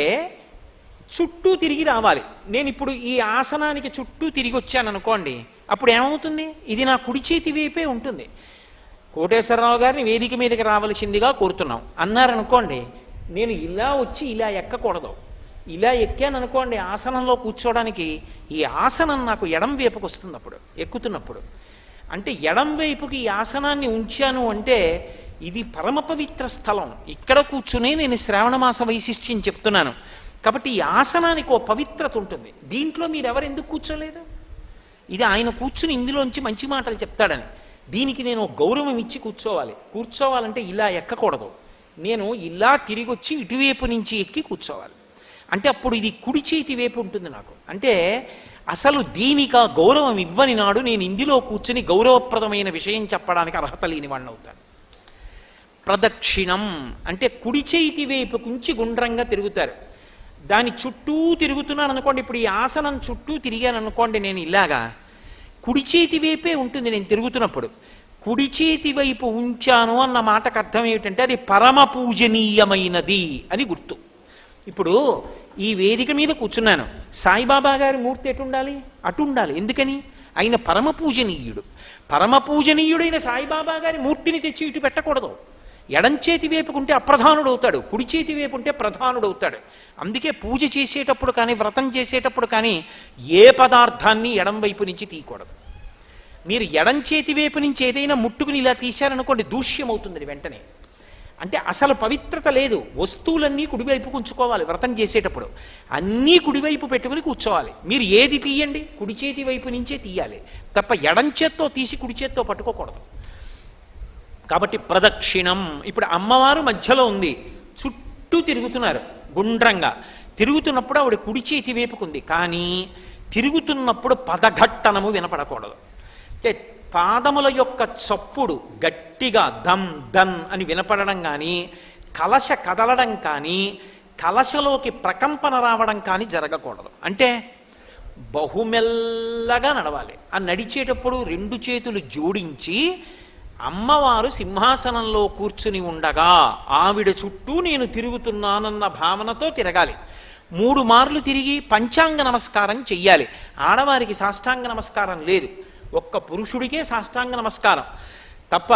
చుట్టూ తిరిగి రావాలి. నేను ఇప్పుడు ఈ ఆసనానికి చుట్టూ తిరిగి వచ్చాను అనుకోండి, అప్పుడు ఏమవుతుంది? ఇది నా కుడి చేతి వైపే ఉంటుంది. కోటేశ్వరరావు గారిని వేదిక మీదకి రావలసిందిగా కోరుతున్నాం అన్నారనుకోండి, నేను ఇలా వచ్చి ఇలా ఎక్కకూడదు. ఇలా ఎక్కాను అనుకోండి ఆసనంలో కూర్చోవడానికి, ఈ ఆసనం నాకు ఎడం వైపుకి వస్తుంది అప్పుడు ఎక్కుతున్నప్పుడు. అంటే ఎడం వైపుకి ఈ ఆసనాన్ని ఉంచాను అంటే ఇది పరమ పవిత్ర స్థలం, ఇక్కడ కూర్చునే నేను శ్రావణమాస వైశిష్ట్యం చెప్తున్నాను. కాబట్టి ఈ ఆసనానికి ఓ పవిత్రత ఉంటుంది. దీంట్లో మీరు ఎవరు ఎందుకు కూర్చోలేదు? ఇది ఆయన కూర్చుని ఇందులోంచి మంచి మాటలు చెప్తాడని. దీనికి నేను గౌరవం ఇచ్చి కూర్చోవాలి. కూర్చోవాలంటే ఇలా ఎక్కకూడదు, నేను ఇలా తిరిగి వచ్చి ఇటువైపు నుంచి ఎక్కి కూర్చోవాలి. అంటే అప్పుడు ఇది కుడి చేతి వైపు ఉంటుంది నాకు. అంటే అసలు దీనికి గౌరవం ఇవ్వని నాడు నేను ఇందులో కూర్చుని గౌరవప్రదమైన విషయం చెప్పడానికి అర్హత లేని వాడిని అవుతాను. ప్రదక్షిణం అంటే కుడి చేతి వైపు కుంచి గుండ్రంగా తిరుగుతారు. దాని చుట్టూ తిరుగుతున్నాను అనుకోండి, ఇప్పుడు ఈ ఆసనం చుట్టూ తిరిగాను అనుకోండి, నేను ఇలాగా కుడి చేతి వైపే ఉంటుంది నేను తిరుగుతున్నప్పుడు. కుడి చేతి వైపు ఉంచాను అన్న మాటకు అర్థం ఏమిటంటే అది పరమ పూజనీయమైనది అని గుర్తు. ఇప్పుడు ఈ వేదిక మీద కూర్చున్నాను, సాయిబాబా గారి మూర్తి ఎటు ఉండాలి? అటు ఉండాలి. ఎందుకని? ఆయన పరమ పూజనీయుడు. పరమ పూజనీయుడైన సాయిబాబా గారి మూర్తిని తెచ్చి ఇటు పెట్టకూడదు. ఎడంచేతి వేపుకుంటే అప్రధానుడవుతాడు, కుడి చేతి వేపు ఉంటే ప్రధానుడవుతాడు. అందుకే పూజ చేసేటప్పుడు కానీ వ్రతం చేసేటప్పుడు కానీ ఏ పదార్థాన్ని ఎడం వైపు నుంచి తీయకూడదు. మీరు ఎడం చేతి వైపు నుంచి ఏదైనా ముట్టుకుని ఇలా తీశారనుకోండి, దూష్యం అవుతుంది వెంటనే. అంటే అసలు పవిత్రత లేదు. వస్తువులన్నీ కుడివైపు ఉంచుకోవాలి వ్రతం చేసేటప్పుడు, అన్నీ కుడివైపు పెట్టుకుని కూర్చోవాలి. మీరు ఏది తీయండి కుడి చేతి వైపు నుంచే తీయాలి తప్ప ఎడం చేత్తో తీసి కుడి చేత్తో పట్టుకోకూడదు. కాబట్టి ప్రదక్షిణం. ఇప్పుడు అమ్మవారు మధ్యలో ఉంది, చుట్టూ తిరుగుతున్నారు గుండ్రంగా. తిరుగుతున్నప్పుడు ఆవిడ కుడి చేతి వైపుకుంది, కానీ తిరుగుతున్నప్పుడు పదఘట్టనము వినపడకూడదు. అంటే పాదముల యొక్క చప్పుడు గట్టిగా దమ్ దన్ అని వినపడడం కానీ, కలశ కదలడం కానీ, కలశలోకి ప్రకంపన రావడం కానీ జరగకూడదు. అంటే బహుమెల్లగా నడవాలి. ఆ నడిచేటప్పుడు రెండు చేతులు జోడించి అమ్మవారు సింహాసనంలో కూర్చుని ఉండగా ఆవిడ చుట్టూ నేను తిరుగుతున్నానన్న భావనతో తిరగాలి. 3 మార్లు తిరిగి పంచాంగ నమస్కారం చెయ్యాలి. ఆడవారికి సాష్టాంగ నమస్కారం లేదు, ఒక్క పురుషుడికే సాష్టాంగ నమస్కారం తప్ప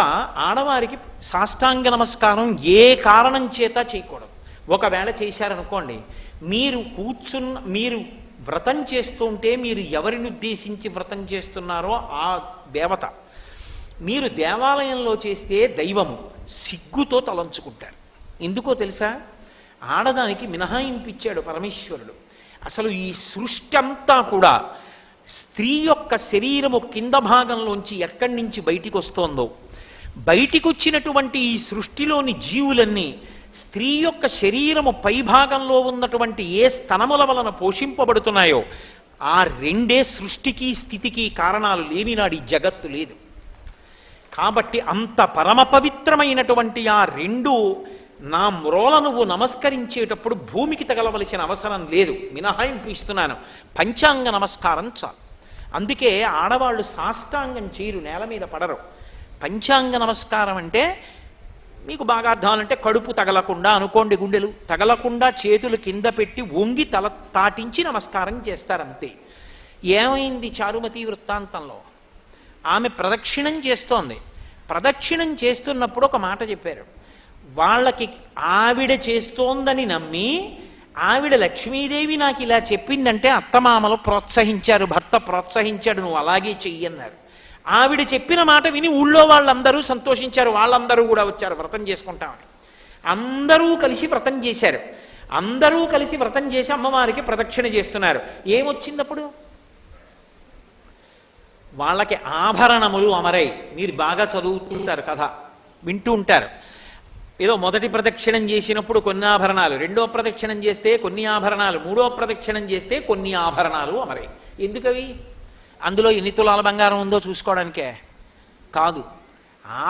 ఆడవారికి సాష్టాంగ నమస్కారం ఏ కారణం చేత చేయకూడదు. ఒకవేళ చేశారనుకోండి, మీరు వ్రతం చేస్తుంటే మీరు ఎవరిని ఉద్దేశించి వ్రతం చేస్తున్నారో ఆ దేవత, మీరు దేవాలయంలో చేస్తే దైవము సిగ్గుతో తలంచుకుంటారు. ఎందుకో తెలుసా? ఆడదానికి మినహాయింపు ఇచ్చాడు పరమేశ్వరుడు. అసలు ఈ సృష్టి అంతా కూడా స్త్రీ యొక్క శరీరము కింద భాగంలోంచి ఎక్కడి నుంచి బయటికి వస్తోందో, బయటికి వచ్చినటువంటి ఈ సృష్టిలోని జీవులన్నీ స్త్రీ యొక్క శరీరము పైభాగంలో ఉన్నటువంటి ఏ స్తనముల వలన పోషింపబడుతున్నాయో ఆ రెండే సృష్టికి స్థితికి కారణాలు. లేనినాడు ఈ జగత్తు లేదు. కాబట్టి అంత పరమ పవిత్రమైనటువంటి ఆ రెండు నా మ్రోల నువ్వు నమస్కరించేటప్పుడు భూమికి తగలవలసిన అవసరం లేదు, మినహాయింపు ఇస్తున్నాను. పంచాంగ నమస్కారం చాలు. అందుకే ఆడవాళ్ళు సాష్టాంగం చేయరు, నేల మీద పడరు. పంచాంగ నమస్కారం అంటే మీకు బాగా అర్థం అంటే కడుపు తగలకుండా అనుకోండి, గుండెలు తగలకుండా చేతులు కింద పెట్టి వంగి తల తాటించి నమస్కారం చేస్తారంతే. ఏమైంది చారుమతి వృత్తాంతంలో? ఆమె ప్రదక్షిణం చేస్తోంది. ప్రదక్షిణం చేస్తున్నప్పుడు ఒక మాట చెప్పారు. వాళ్ళకి ఆవిడ చేస్తోందని నమ్మి ఆవిడ లక్ష్మీదేవి నాకు ఇలా చెప్పిందంటే అత్తమామలు ప్రోత్సహించారు, భర్త ప్రోత్సహించాడు, నువ్వు అలాగే చెయ్యన్నారు. ఆవిడ చెప్పిన మాట విని ఊళ్ళో వాళ్ళందరూ సంతోషించారు, వాళ్ళందరూ కూడా వచ్చారు వ్రతం చేసుకుంటామని. అందరూ కలిసి వ్రతం చేశారు. అందరూ కలిసి వ్రతం చేసి అమ్మవారికి ప్రదక్షిణ చేస్తున్నారు. ఏమొచ్చిందప్పుడు? వాళ్ళకి ఆభరణములు అమరై. మీరు బాగా చదువుతుంటారు, కథ వింటూ ఉంటారు. ఏదో మొదటి ప్రదక్షిణం చేసినప్పుడు కొన్ని ఆభరణాలు, రెండో ప్రదక్షిణం చేస్తే కొన్ని ఆభరణాలు, మూడో ప్రదక్షిణం చేస్తే కొన్ని ఆభరణాలు అమరై. ఎందుకవి? అందులో ఎన్ని తులాల బంగారం ఉందో చూసుకోవడానికే కాదు.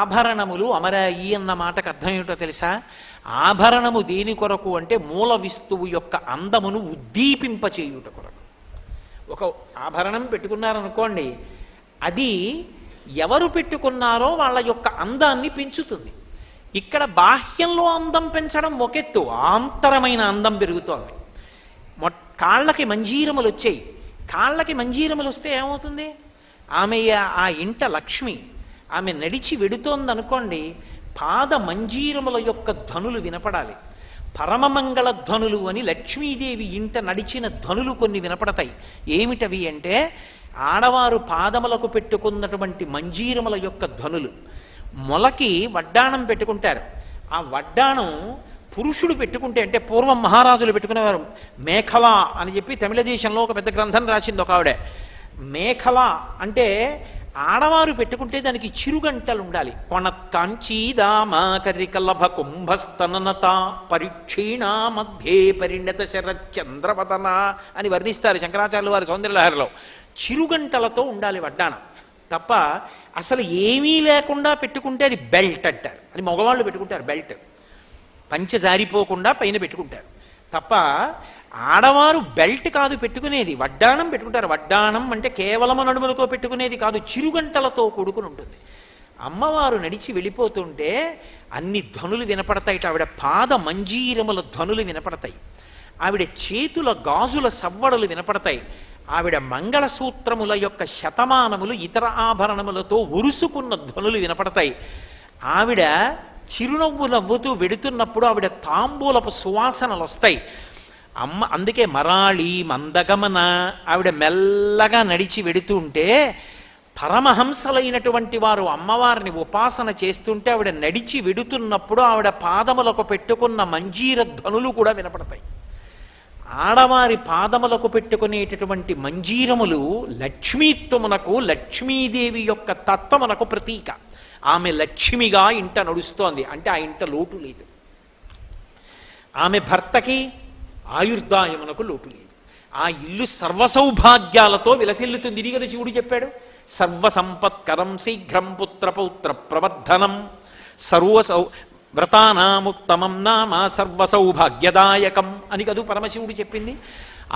ఆభరణములు అమరాయి అన్న మాటకు అర్థం ఏమిటో తెలుసా? ఆభరణము దేని కొరకు అంటే మూల విస్తువు యొక్క అందమును ఉద్దీపింపచేయుట కొరకు. ఒక ఆభరణం పెట్టుకున్నారనుకోండి, అది ఎవరు పెట్టుకున్నారో వాళ్ళ యొక్క అందాన్ని పెంచుతుంది. ఇక్కడ బాహ్యంలో అందం పెంచడం ఒకెత్తు, ఆంతరమైన అందం పెరుగుతోంది. కాళ్ళకి మంజీరములు వచ్చాయి. కాళ్ళకి మంజీరములు వస్తే ఏమవుతుంది? ఆమె ఆ ఇంట లక్ష్మి. ఆమె నడిచి వెడుతోందనుకోండి, పాద మంజీరముల యొక్క ధ్వనులు వినపడాలి. పరమమంగళ ధ్వనులు అని లక్ష్మీదేవి ఇంట నడిచిన ధ్వనులు కొన్ని వినపడతాయి. ఏమిటవి అంటే ఆడవారు పాదములకు పెట్టుకున్నటువంటి మంజీరముల యొక్క ధ్వనులు. మొలకి వడ్డాణం పెట్టుకుంటారు. ఆ వడ్డాణం పురుషుడు పెట్టుకుంటే, అంటే పూర్వం మహారాజులు పెట్టుకునేవారు. మేఖల అని చెప్పి తమిళ దేశంలో ఒక పెద్ద గ్రంథం రాసింది ఒక ఆవిడ. మేఖల అంటే ఆడవారు పెట్టుకుంటే దానికి చిరుగంటలు ఉండాలి. కొణత్కాంచీదామాకరికలభ కుంభస్తననత పరీక్షీణ మధ్యే పరిణత శరచంద్రవదన అని వర్ణిస్తారు శంకరాచార్యుల వారి సౌందర్యలహరిలో. చిరుగంటలతో ఉండాలి వడ్డాణం. తప్ప అసలు ఏమీ లేకుండా పెట్టుకుంటే అది బెల్ట్ అంటారు. అది మగవాళ్ళు పెట్టుకుంటారు బెల్ట్. పంచె జారిపోకుండా పైన పెట్టుకుంటారు. తప్ప ఆడవారు బెల్ట్ కాదు పెట్టుకునేది, వడ్డాణం పెట్టుకుంటారు. వడ్డాణం అంటే కేవలం నడుములతో పెట్టుకునేది కాదు, చిరుగంటలతో కూడుకుని ఉంటుంది. అమ్మవారు నడిచి వెళ్ళిపోతుంటే అన్ని ధ్వనులు వినపడతాయి. ఆవిడ పాద మంజీరముల ధ్వనులు వినపడతాయి, ఆవిడ చేతుల గాజుల సవ్వడలు వినపడతాయి, ఆవిడ మంగళసూత్రముల యొక్క శతమానములు ఇతర ఆభరణములతో ఉరుసుకున్న ధ్వనులు వినపడతాయి. ఆవిడ చిరునవ్వు నవ్వుతూ వెడుతున్నప్పుడు ఆవిడ తాంబూలపు సువాసనలు వస్తాయి. అందుకే మరాళి మందగమన, ఆవిడ మెల్లగా నడిచి వెడుతూ ఉంటే పరమహంసలైనటువంటి వారు అమ్మవారిని ఉపాసన చేస్తుంటే ఆవిడ నడిచి వెడుతున్నప్పుడు ఆవిడ పాదములకు పెట్టుకున్న మంజీర ధ్వనులు కూడా వినపడతాయి. ఆడవారి పాదములకు పెట్టుకునేటటువంటి మంజీరములు లక్ష్మీత్వమునకు, లక్ష్మీదేవి యొక్క తత్వమునకు ప్రతీక. ఆమె లక్ష్మిగా ఇంట నడుస్తోంది అంటే ఆ ఇంట లోటు లేదు. ఆమె భర్తకి ఆయుర్దాయమునకు లోటు లేదు. ఆ ఇల్లు సర్వసౌభాగ్యాలతో విలసిల్లుతుంది. ఇది కదా శివుడు చెప్పాడు, సర్వసంపత్కరం శీఘ్రం పుత్రపౌత్ర ప్రవర్ధనం వ్రతానాముత్తమం నామ సర్వసౌభాగ్యదాయకం అని కదూ పరమశివుడు చెప్పింది.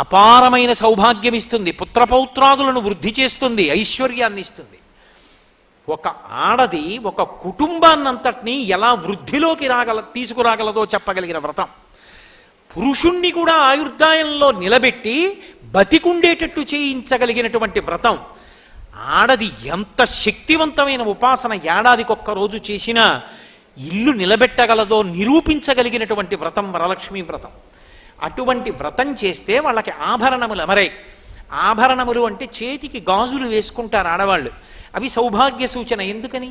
అపారమైన సౌభాగ్యం ఇస్తుంది, పుత్రపౌత్రాదులను వృద్ధి చేస్తుంది, ఐశ్వర్యాన్ని ఇస్తుంది. ఒక ఆడది ఒక కుటుంబాన్నంతటినీ ఎలా వృద్ధిలోకి తీసుకురాగలదో చెప్పగలిగిన వ్రతం. పురుషుణ్ణి కూడా ఆయుర్దాయంలో నిలబెట్టి బతికుండేటట్టు చేయించగలిగినటువంటి వ్రతం. ఆడది ఎంత శక్తివంతమైన ఉపాసన ఏడాదికొక్క రోజు చేసినా ఇల్లు నిలబెట్టగలదో నిరూపించగలిగినటువంటి వ్రతం వరలక్ష్మీ వ్రతం. అటువంటి వ్రతం చేస్తే వాళ్ళకి ఆభరణములు అమరాయి. ఆభరణములు అంటే చేతికి గాజులు వేసుకుంటారు ఆడవాళ్ళు. అవి సౌభాగ్య సూచన. ఎందుకని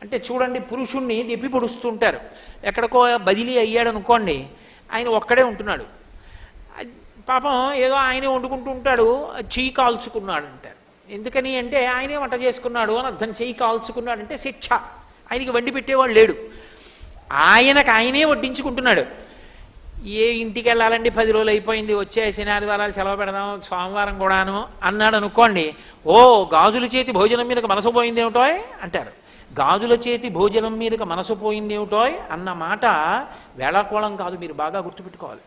అంటే చూడండి, పురుషుణ్ణి దెప్పి పొడుస్తుంటారు. ఎక్కడికో బదిలీ అయ్యాడు అనుకోండి, ఆయన ఒక్కడే ఉంటున్నాడు, పాపం ఏదో ఆయనే వండుకుంటూ ఉంటాడు, చెయ్యి కాల్చుకున్నాడు అంటారు. ఎందుకని అంటే ఆయనే వంట చేసుకున్నాడు అని అర్థం. చెయ్యి కాల్చుకున్నాడు అంటే శిక్ష. ఆయనకి వండి పెట్టేవాడు లేడు, ఆయనకు ఆయనే వడ్డించుకుంటున్నాడు. ఏ ఇంటికి వెళ్ళాలండి, 10 రోజులు అయిపోయింది, వచ్చే శనివారాలు సెలవు పెడదాం, సోమవారం కూడాను అన్నాడు అనుకోండి, ఓ గాజుల చేతి భోజనం మీదకి మనసు పోయిందేమిటోయ్ అంటారు. గాజుల చేతి భోజనం మీదకి మనసు పోయిందేమిటోయ్ అన్న మాట వేళాకోళం కాదు, మీరు బాగా గుర్తుపెట్టుకోవాలి.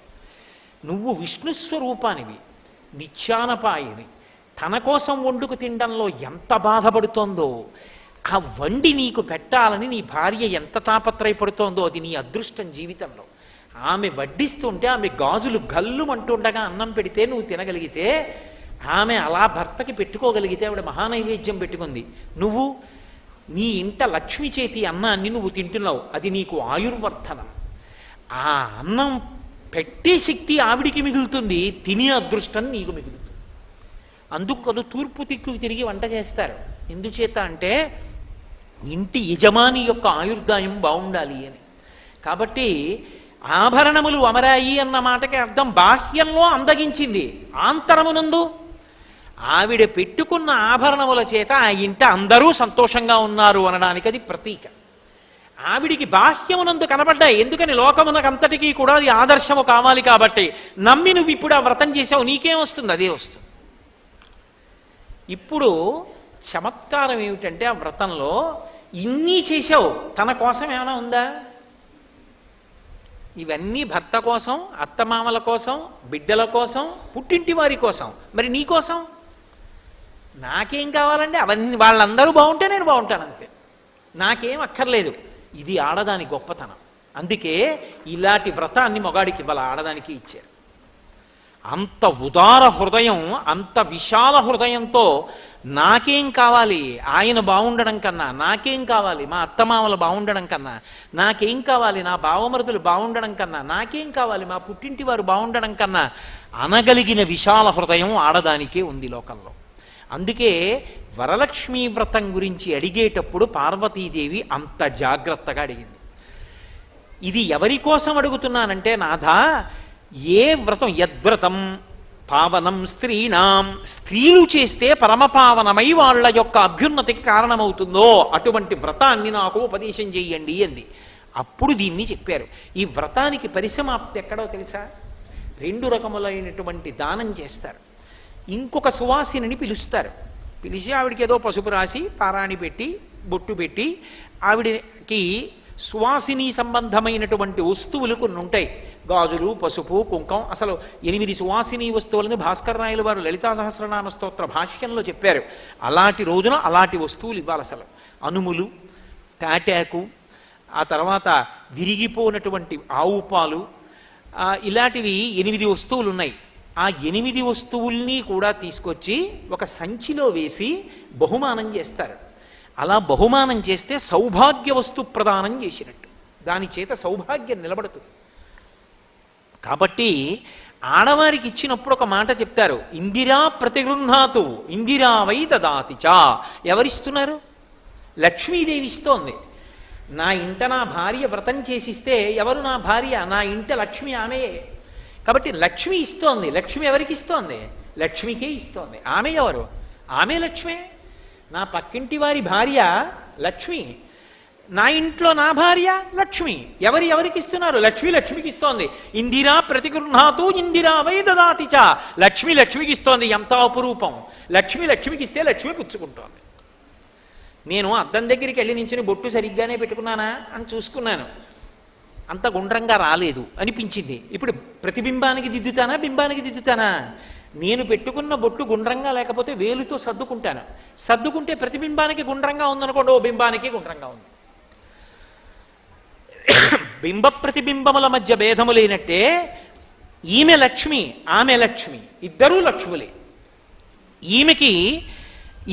నువ్వు విష్ణుస్వరూపానివి, నిత్యానపాయివి. తన కోసం వండుకు తినడంలో ఎంత బాధపడుతోందో, ఆ వండి నీకు పెట్టాలని నీ భార్య ఎంత తాపత్రయపడుతోందో అది నీ అదృష్టం జీవితంలో. ఆమె వడ్డిస్తుంటే ఆమె గాజులు గల్లుమంటుండగా అన్నం పెడితే నువ్వు తినగలిగితే, ఆమె అలా భర్తకి పెట్టుకోగలిగితే ఆవిడ మహానైవేద్యం పెట్టుకుంది. నువ్వు నీ ఇంట లక్ష్మి చేతి అన్నాన్ని నువ్వు తింటున్నావు, అది నీకు ఆయుర్వర్ధనం. ఆ అన్నం పెట్టే శక్తి ఆవిడికి మిగులుతుంది, తినే అదృష్టం నీకు మిగులుతుంది. అందుకు కదా తూర్పు దిక్కుకు తిరిగి వంట చేస్తారు. ఎందుచేత అంటే ఇంటి యజమాని యొక్క ఆయుర్దాయం బాగుండాలి అని. కాబట్టి ఆభరణములు అమరాయి అన్న మాటకి అర్థం బాహ్యంలో అందగించింది, ఆంతరమునందు ఆవిడ పెట్టుకున్న ఆభరణముల చేత ఆ ఇంట అందరూ సంతోషంగా ఉన్నారు అనడానికి అది ప్రతీక. ఆవిడికి బాహ్యమునందు కనబడ్డాయి. ఎందుకని లోకమునకంతటికీ కూడా అది ఆదర్శము కావాలి కాబట్టి. నమ్మి నువ్వు ఇప్పుడు ఆ వ్రతం చేసావు, నీకేం వస్తుంది? అదే వస్తుంది. ఇప్పుడు చమత్కారం ఏమిటంటే ఆ వ్రతంలో ఇన్ని చేసావు, తన కోసం ఏమైనా ఉందా? ఇవన్నీ భర్త కోసం, అత్తమామల కోసం, బిడ్డల కోసం, పుట్టింటి వారి కోసం. మరి నీ కోసం నాకేం కావాలండి? అవన్నీ వాళ్ళందరూ బాగుంటే నేను బాగుంటాను, అంతే, నాకేం అక్కర్లేదు. ఇది ఆడదాని గొప్పతనం. అందుకే ఇలాంటి వ్రతాన్ని మొగాడికి ఇవ్వాలి, ఆడదానికి ఇచ్చారు. అంత ఉదార హృదయం, అంత విశాల హృదయంతో నాకేం కావాలి, ఆయన బాగుండడం కన్నా, నాకేం కావాలి మా అత్తమామలు బాగుండడం కన్నా, నాకేం కావాలి నా బావమరుదులు బాగుండడం కన్నా, నాకేం కావాలి మా పుట్టింటి వారు బాగుండడం కన్నా అనగలిగిన విశాల హృదయం ఆడదానికే ఉంది లోకంలో. అందుకే వరలక్ష్మీ వ్రతం గురించి అడిగేటప్పుడు పార్వతీదేవి అంత జాగ్రత్తగా అడిగింది. ఇది ఎవరి కోసం అడుగుతున్నానంటే, నాథా, ఏ వ్రతం, యద్వ్రతం పావనం స్త్రీణాం, స్త్రీలు చేస్తే పరమపావనమై వాళ్ళ యొక్క అభ్యున్నతికి కారణమవుతుందో అటువంటి వ్రతాన్ని నాకు ఉపదేశం చెయ్యండి అంది. అప్పుడు దీన్ని చెప్పారు. ఈ వ్రతానికి పరిసమాప్తి ఎక్కడో తెలుసా? 2 రకములైనటువంటి దానం చేస్తారు. ఇంకొక సువాసిని పిలుస్తారు. పిలిచి ఆవిడికి ఏదో పసుపు రాసి పారాణి పెట్టి బొట్టు పెట్టి ఆవిడకి సువాసిని సంబంధమైనటువంటి వస్తువులు కొన్ని ఉంటాయి. గాజులు, పసుపు, కుంకం, అసలు 8 సువాసిని వస్తువులని భాస్కర్ రాయలు వారు లలితా సహస్రనామ స్తోత్ర భాష్యంలో చెప్పారు. అలాంటి రోజున అలాంటి వస్తువులు ఇవ్వాలి. అసలు అనుములు, తాటాకు, ఆ తర్వాత విరిగిపోయినటువంటి ఆవు పాలు, ఇలాంటివి 8 వస్తువులు ఉన్నాయి. ఆ 8 వస్తువుల్ని కూడా తీసుకొచ్చి ఒక సంచిలో వేసి బహుమానం చేస్తారు. అలా బహుమానం చేస్తే సౌభాగ్య వస్తు ప్రదానం చేసినట్టు, దాని చేత సౌభాగ్యం నిలబడుతుంది. కాబట్టి ఆడవారికి ఇచ్చినప్పుడు ఒక మాట చెప్తారు, ఇందిరా ప్రతిగృహాతు ఇందిరా వై దదాతి చ. ఎవరిస్తున్నారు? లక్ష్మీదేవి ఇస్తోంది. నా ఇంట నా భార్య వ్రతం చేసిస్తే ఎవరు నా భార్య? నా ఇంట లక్ష్మి ఆమెయే. కాబట్టి లక్ష్మి ఇస్తోంది. లక్ష్మి ఎవరికి ఇస్తోంది? లక్ష్మికే ఇస్తోంది. ఆమె ఎవరు? ఆమె లక్ష్మే. నా పక్కింటి వారి భార్య లక్ష్మి, నా ఇంట్లో నా భార్య లక్ష్మి. ఎవరికి ఇస్తున్నారు? లక్ష్మి లక్ష్మికి ఇస్తోంది. ఇందిరా ప్రతిగృహాతు ఇందిరా వై దదాతి చ. లక్ష్మి లక్ష్మికి ఇస్తోంది. ఎంత అపురూపం! లక్ష్మి లక్ష్మికి ఇస్తే లక్ష్మి పుచ్చుకుంటోంది. నేను అద్దం దగ్గరికి వెళ్ళి నించుని బొట్టు సరిగ్గానే పెట్టుకున్నానా అని చూసుకున్నాను, అంత గుండ్రంగా రాలేదు అనిపించింది. ఇప్పుడు ప్రతిబింబానికి దిద్దుతానా, బింబానికి దిద్దుతానా? నేను పెట్టుకున్న బొట్టు గుండ్రంగా లేకపోతే వేలుతో సర్దుకుంటాను. సర్దుకుంటే ప్రతిబింబానికి గుండ్రంగా ఉందనుకోండి, ఓ బింబానికి గుండ్రంగా ఉంది. బింబ ప్రతిబింబముల మధ్య భేదము లేనట్టే ఈమె లక్ష్మి, ఆమె లక్ష్మి, ఇద్దరూ లక్ష్ములే.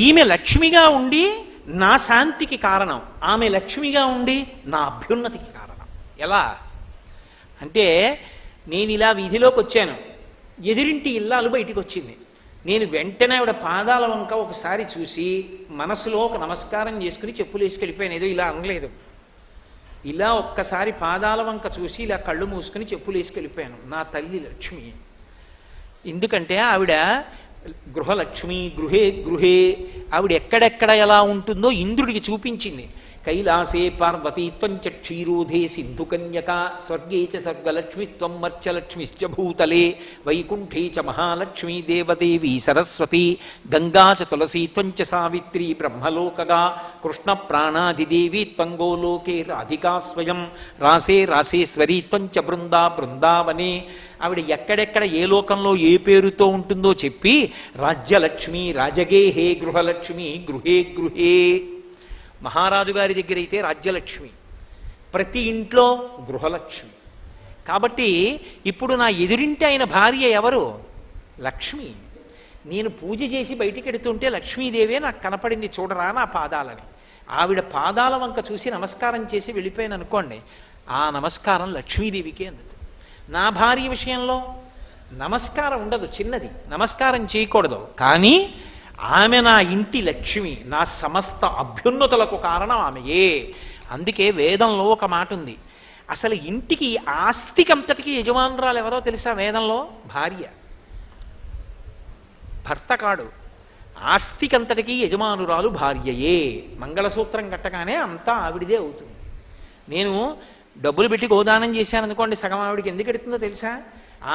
ఈమె లక్ష్మిగా ఉండి నా శాంతికి కారణం, ఆమె లక్ష్మిగా ఉండి నా అభ్యున్నతికి కారణం. ఎలా అంటే, నేను ఇలా వీధిలోకి వచ్చాను, ఎదిరింటి ఇల్లాలు బయటికి వచ్చింది. నేను వెంటనే ఆవిడ పాదాల వంక ఒకసారి చూసి మనసులో ఒక నమస్కారం చేసుకుని చెప్పులు వేసుకెళ్ళిపోయాను. ఏదో ఇలా అనలేదు, ఇలా ఒక్కసారి పాదాల వంక చూసి ఇలా కళ్ళు మూసుకుని చెప్పులు వేసుకెళ్ళిపోయాను. నా తల్లి లక్ష్మి. ఎందుకంటే ఆవిడ గృహలక్ష్మి, గృహే గృహే. ఆవిడ ఎక్కడెక్కడ ఎలా ఉంటుందో ఇంద్రుడికి చూపించింది. కైలాసే పార్వతీత్వం చ క్షీరోధే సింధుకన్యక స్వర్గే చ సర్గలక్ష్మిస్త్వం మర్చలక్ష్మిశ్చ భూతలే వైకుంఠే చ మహాలక్ష్మీ దేవదేవీ సరస్వతి గంగా చ తులసీత్వం చ సావిత్రి బ్రహ్మలోకగా కృష్ణ ప్రాణాధిదేవీ త్వం గోలోకే రాధికా స్వయం రాసే రాసేశ్వరీత్వం చ బృందా బృందావనే. ఆవిడ ఎక్కడెక్కడ ఏ లోకంలో ఏ పేరుతో ఉంటుందో చెప్పి రాజ్యలక్ష్మి రాజగేహే, గృహలక్ష్మి గృహే గృహే. మహారాజు గారి దగ్గర అయితే రాజ్యలక్ష్మి, ప్రతి ఇంట్లో గృహలక్ష్మి. కాబట్టి ఇప్పుడు నా ఎదురింటి అయిన భార్య ఎవరు? లక్ష్మి. నేను పూజ చేసి బయటికి ఎడుతుంటే లక్ష్మీదేవే నాకు కనపడింది, చూడరా నా పాదాలని. ఆవిడ పాదాల వంక చూసి నమస్కారం చేసి వెళ్ళిపోయాను అనుకోండి, ఆ నమస్కారం లక్ష్మీదేవికే అందుతుంది. నా భార్య విషయంలో నమస్కారం ఉండదు, చిన్నది, నమస్కారం చేయకూడదు. కానీ ఆమె నా ఇంటి లక్ష్మి, నా సమస్త అభ్యున్నతులకు కారణం ఆమెయే. అందుకే వేదంలో ఒక మాట ఉంది, అసలు ఇంటికి ఆస్తికంతటికి యజమానురాలు ఎవరో తెలుసా? వేదంలో భార్య, భర్త కాడు. ఆస్తికంతటికి యజమానురాలు భార్యయే. మంగళసూత్రం కట్టగానే అంతా ఆవిడిదే అవుతుంది. నేను డబ్బులు పెట్టి గోదానం చేశాను అనుకోండి, సగం ఆవిడికి ఎందుకు ఎడుతుందో తెలుసా?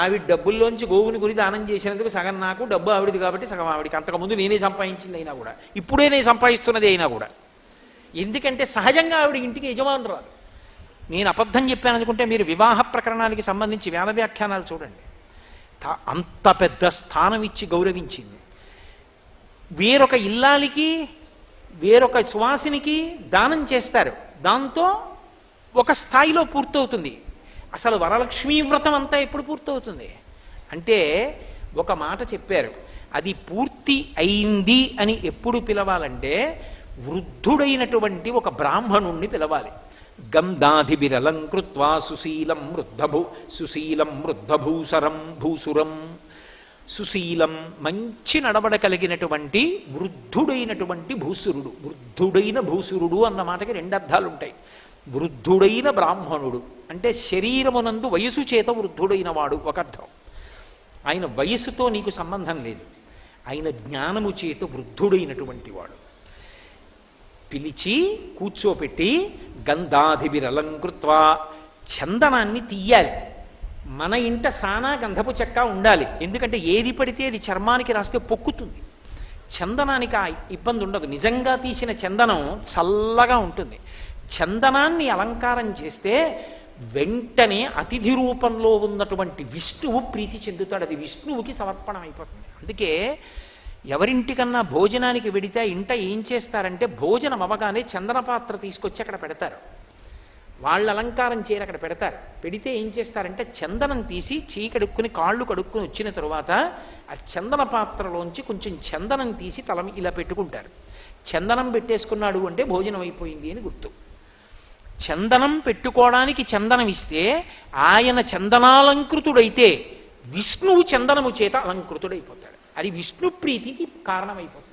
ఆవిడ డబ్బుల్లోంచి గోవుని కొని దానం చేసినందుకు సగం నాకు, డబ్బు ఆవిడిది కాబట్టి సగం ఆవిడికి. అంతకుముందు నేనే సంపాదించింది అయినా కూడా, ఇప్పుడే నేను సంపాదిస్తున్నది అయినా కూడా. ఎందుకంటే సహజంగా ఆవిడ ఇంటికి యజమానురాలు. నేను అబద్ధం చెప్పాను అనుకుంటే మీరు వివాహ ప్రకరణానికి సంబంధించి వేద వ్యాఖ్యానాలు చూడండి. అంత పెద్ద స్థానం ఇచ్చి గౌరవించింది. వేరొక ఇల్లాలికి, వేరొక సువాసినికి దానం చేస్తారు, దాంతో ఒక స్థాయిలో పూర్తవుతుంది. అసలు వరలక్ష్మీ వ్రతం అంతా ఎప్పుడు పూర్తవుతుంది అంటే, ఒక మాట చెప్పారు, అది పూర్తి అయింది అని ఎప్పుడు పిలవాలంటే వృద్ధుడైనటువంటి ఒక బ్రాహ్మణుణ్ణి పిలవాలి. గంధాధిబిరలంకృత్వా సుశీలం వృద్ధభూసరం భూసురం. సుశీలం, మంచి నడవడ కలిగినటువంటి వృద్ధుడైనటువంటి భూసురుడు. వృద్ధుడైన భూసురుడు అన్న మాటకి 2 అర్థాలు ఉంటాయి. వృద్ధుడైన బ్రాహ్మణుడు అంటే శరీరమునందు వయసు చేత వృద్ధుడైన వాడు ఒక అర్థం. ఆయన వయసుతో నీకు సంబంధం లేదు, ఆయన జ్ఞానము చేత వృద్ధుడైనటువంటి వాడు. పిలిచి కూర్చోపెట్టి గంధాధిబిరలంకృత్వా, చందనాన్ని తీయాలి. మన ఇంట సానా గంధపు చెక్క ఉండాలి. ఎందుకంటే ఏది పడితే అది చర్మానికి రాస్తే పొక్కుతుంది. చందనానికి ఆ ఇబ్బంది ఉండదు. నిజంగా తీసిన చందనం చల్లగా ఉంటుంది. చందనాన్ని అలంకారం చేస్తే వెంటనే అతిథి రూపంలో ఉన్నటువంటి విష్ణువు ప్రీతి చెందుతాడు. అది విష్ణువుకి సమర్పణం అయిపోతుంది. అందుకే ఎవరింటికన్నా భోజనానికి వెడితే ఇంట ఏం చేస్తారంటే భోజనం అవగానే చందన పాత్ర తీసుకొచ్చి అక్కడ పెడతారు. వాళ్ళు అలంకారం చేయరు, అక్కడ పెడతారు. పెడితే ఏం చేస్తారంటే చందనం తీసి చేయి కడుక్కుని కాళ్ళు కడుక్కుని వచ్చిన తరువాత ఆ చందన పాత్రలోంచి కొంచెం చందనం తీసి తల ఇలా పెట్టుకుంటారు. చందనం పెట్టేసుకున్నాడు అంటే భోజనం అయిపోయింది అని గుర్తు. చందనం పెట్టుకోవడానికి చందనం ఇస్తే ఆయన చందనాలంకృతుడైతే విష్ణువు చందనము చేత అలంకృతుడైపోతాడు. అది విష్ణు ప్రీతికి కారణమైపోతుంది.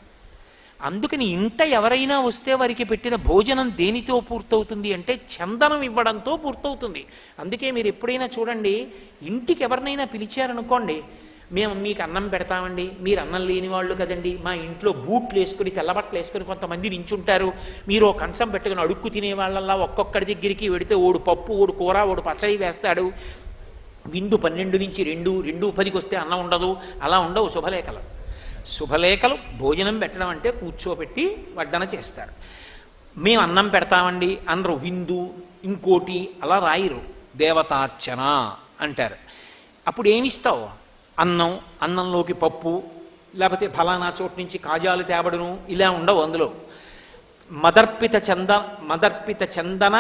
అందుకని ఇంట ఎవరైనా వస్తే వారికి పెట్టిన భోజనం దేనితో పూర్తవుతుంది అంటే చందనం ఇవ్వడంతో పూర్తవుతుంది. అందుకే మీరు ఎప్పుడైనా చూడండి, ఇంటికి ఎవరినైనా పిలిచారనుకోండి, మేము మీకు అన్నం పెడతామండి, మీరు అన్నం లేని వాళ్ళు కదండి, మా ఇంట్లో బూట్లు వేసుకుని తెల్లబట్టలు వేసుకుని కొంతమంది నించుంటారు, మీరు ఓ కంచం పెట్టుకుని అడుక్కు తినే వాళ్ళల్లా ఒక్కొక్కడి దగ్గరికి వెడితే ఓడు పప్పు, ఓడు కూర, ఓడు పచ్చడి వేస్తాడు. విందు 12 నుంచి 2:10కి వస్తే అన్నం ఉండదు. అలా ఉండవు శుభలేఖలు. శుభలేఖలు భోజనం పెట్టడం అంటే కూర్చోబెట్టి వడ్డన చేస్తారు. మేము అన్నం పెడతామండి అనరు. విందు ఇంకోటి అలా రాయిరు. దేవతార్చన అంటారు. అప్పుడు ఏమిస్తావు? అన్నం, అన్నంలోకి పప్పు, లేకపోతే ఫలానా చోటు నుంచి కాజాలు తేబడును, ఇలా ఉండవు. అందులో మదర్పిత చందన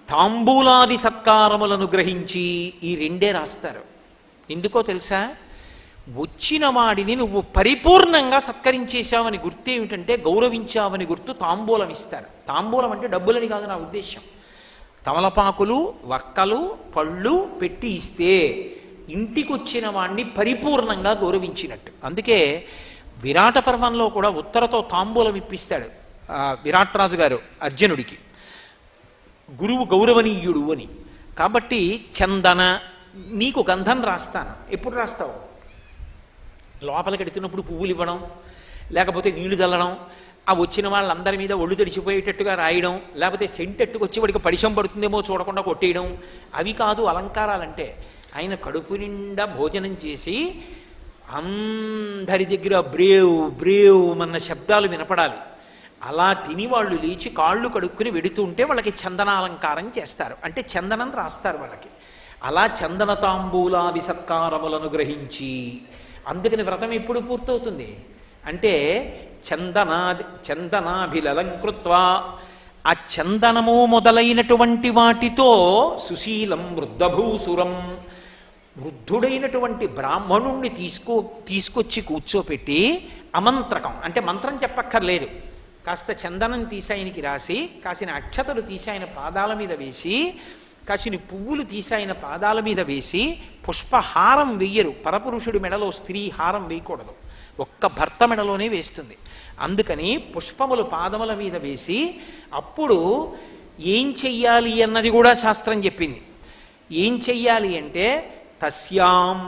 తాంబూలాది సత్కారములను గ్రహించి ఈ 2 రాస్తారు. ఎందుకో తెలుసా? వచ్చిన వాడిని నువ్వు పరిపూర్ణంగా సత్కరించేశావని గుర్తు ఏమిటంటే గౌరవించావని గుర్తు తాంబూలం ఇస్తారు. తాంబూలం అంటే డబ్బులని కాదు నా ఉద్దేశం. తమలపాకులు, వక్కలు, పళ్ళు పెట్టి ఇస్తే ఇంటికి వచ్చిన వాడిని పరిపూర్ణంగా గౌరవించినట్టు. అందుకే విరాట పర్వంలో కూడా ఉత్తరతో తాంబూలం ఇప్పిస్తాడు విరాట్రాజు గారు అర్జునుడికి, గురువు గౌరవనీయుడు అని. కాబట్టి చందన, నీకు గంధం రాస్తాను. ఎప్పుడు రాస్తావు? లోపలికి ఎడుతున్నప్పుడు పువ్వులు ఇవ్వడం, లేకపోతే నీళ్లు చల్లడం, ఆ వచ్చిన వాళ్ళందరి మీద ఒళ్ళు తడిచిపోయేటట్టుగా రాయడం, లేకపోతే సెంటెట్టుకు వచ్చి వాడికి పరిచయం పడుతుందేమో చూడకుండా కొట్టేయడం, అవి కాదు అలంకారాలంటే. ఆయన కడుపు నిండా భోజనం చేసి అందరి దగ్గర బ్రేవ్ బ్రేవ్ అన్న శబ్దాలు వినపడాలి. అలా తిని వాళ్ళు లేచి కాళ్ళు కడుక్కుని వెడుతుంటే వాళ్ళకి చందనాలంకారం చేస్తారు. అంటే చందనం రాస్తారు వాళ్ళకి. అలా చందన తాంబూలాది సత్కారములను గ్రహించి, అందుకని వ్రతం ఎప్పుడు పూర్తవుతుంది అంటే చందనాభిలలంకృత్వా, ఆ చందనము మొదలైనటువంటి వాటితో సుశీలం వృద్ధభూసురం, వృద్ధుడైనటువంటి బ్రాహ్మణుణ్ణి తీసుకొచ్చి కూర్చోపెట్టి అమంత్రకం అంటే మంత్రం చెప్పక్కర్లేదు, కాస్త చందనం తీసి ఆయనకి రాసి, కాసిన అక్షతలు తీసి ఆయన పాదాల మీద వేసి, కాసిన పువ్వులు తీసి ఆయన పాదాల మీద వేసి, పుష్పహారం వెయ్యరు. పరపురుషుడి మెడలో స్త్రీ హారం వేయకూడదు, ఒక్క భర్త మెడలోనే వేస్తుంది. అందుకని పుష్పములు పాదముల మీద వేసి, అప్పుడు ఏం చెయ్యాలి అన్నది కూడా శాస్త్రం చెప్పింది. ఏం చెయ్యాలి అంటే తస్యాం,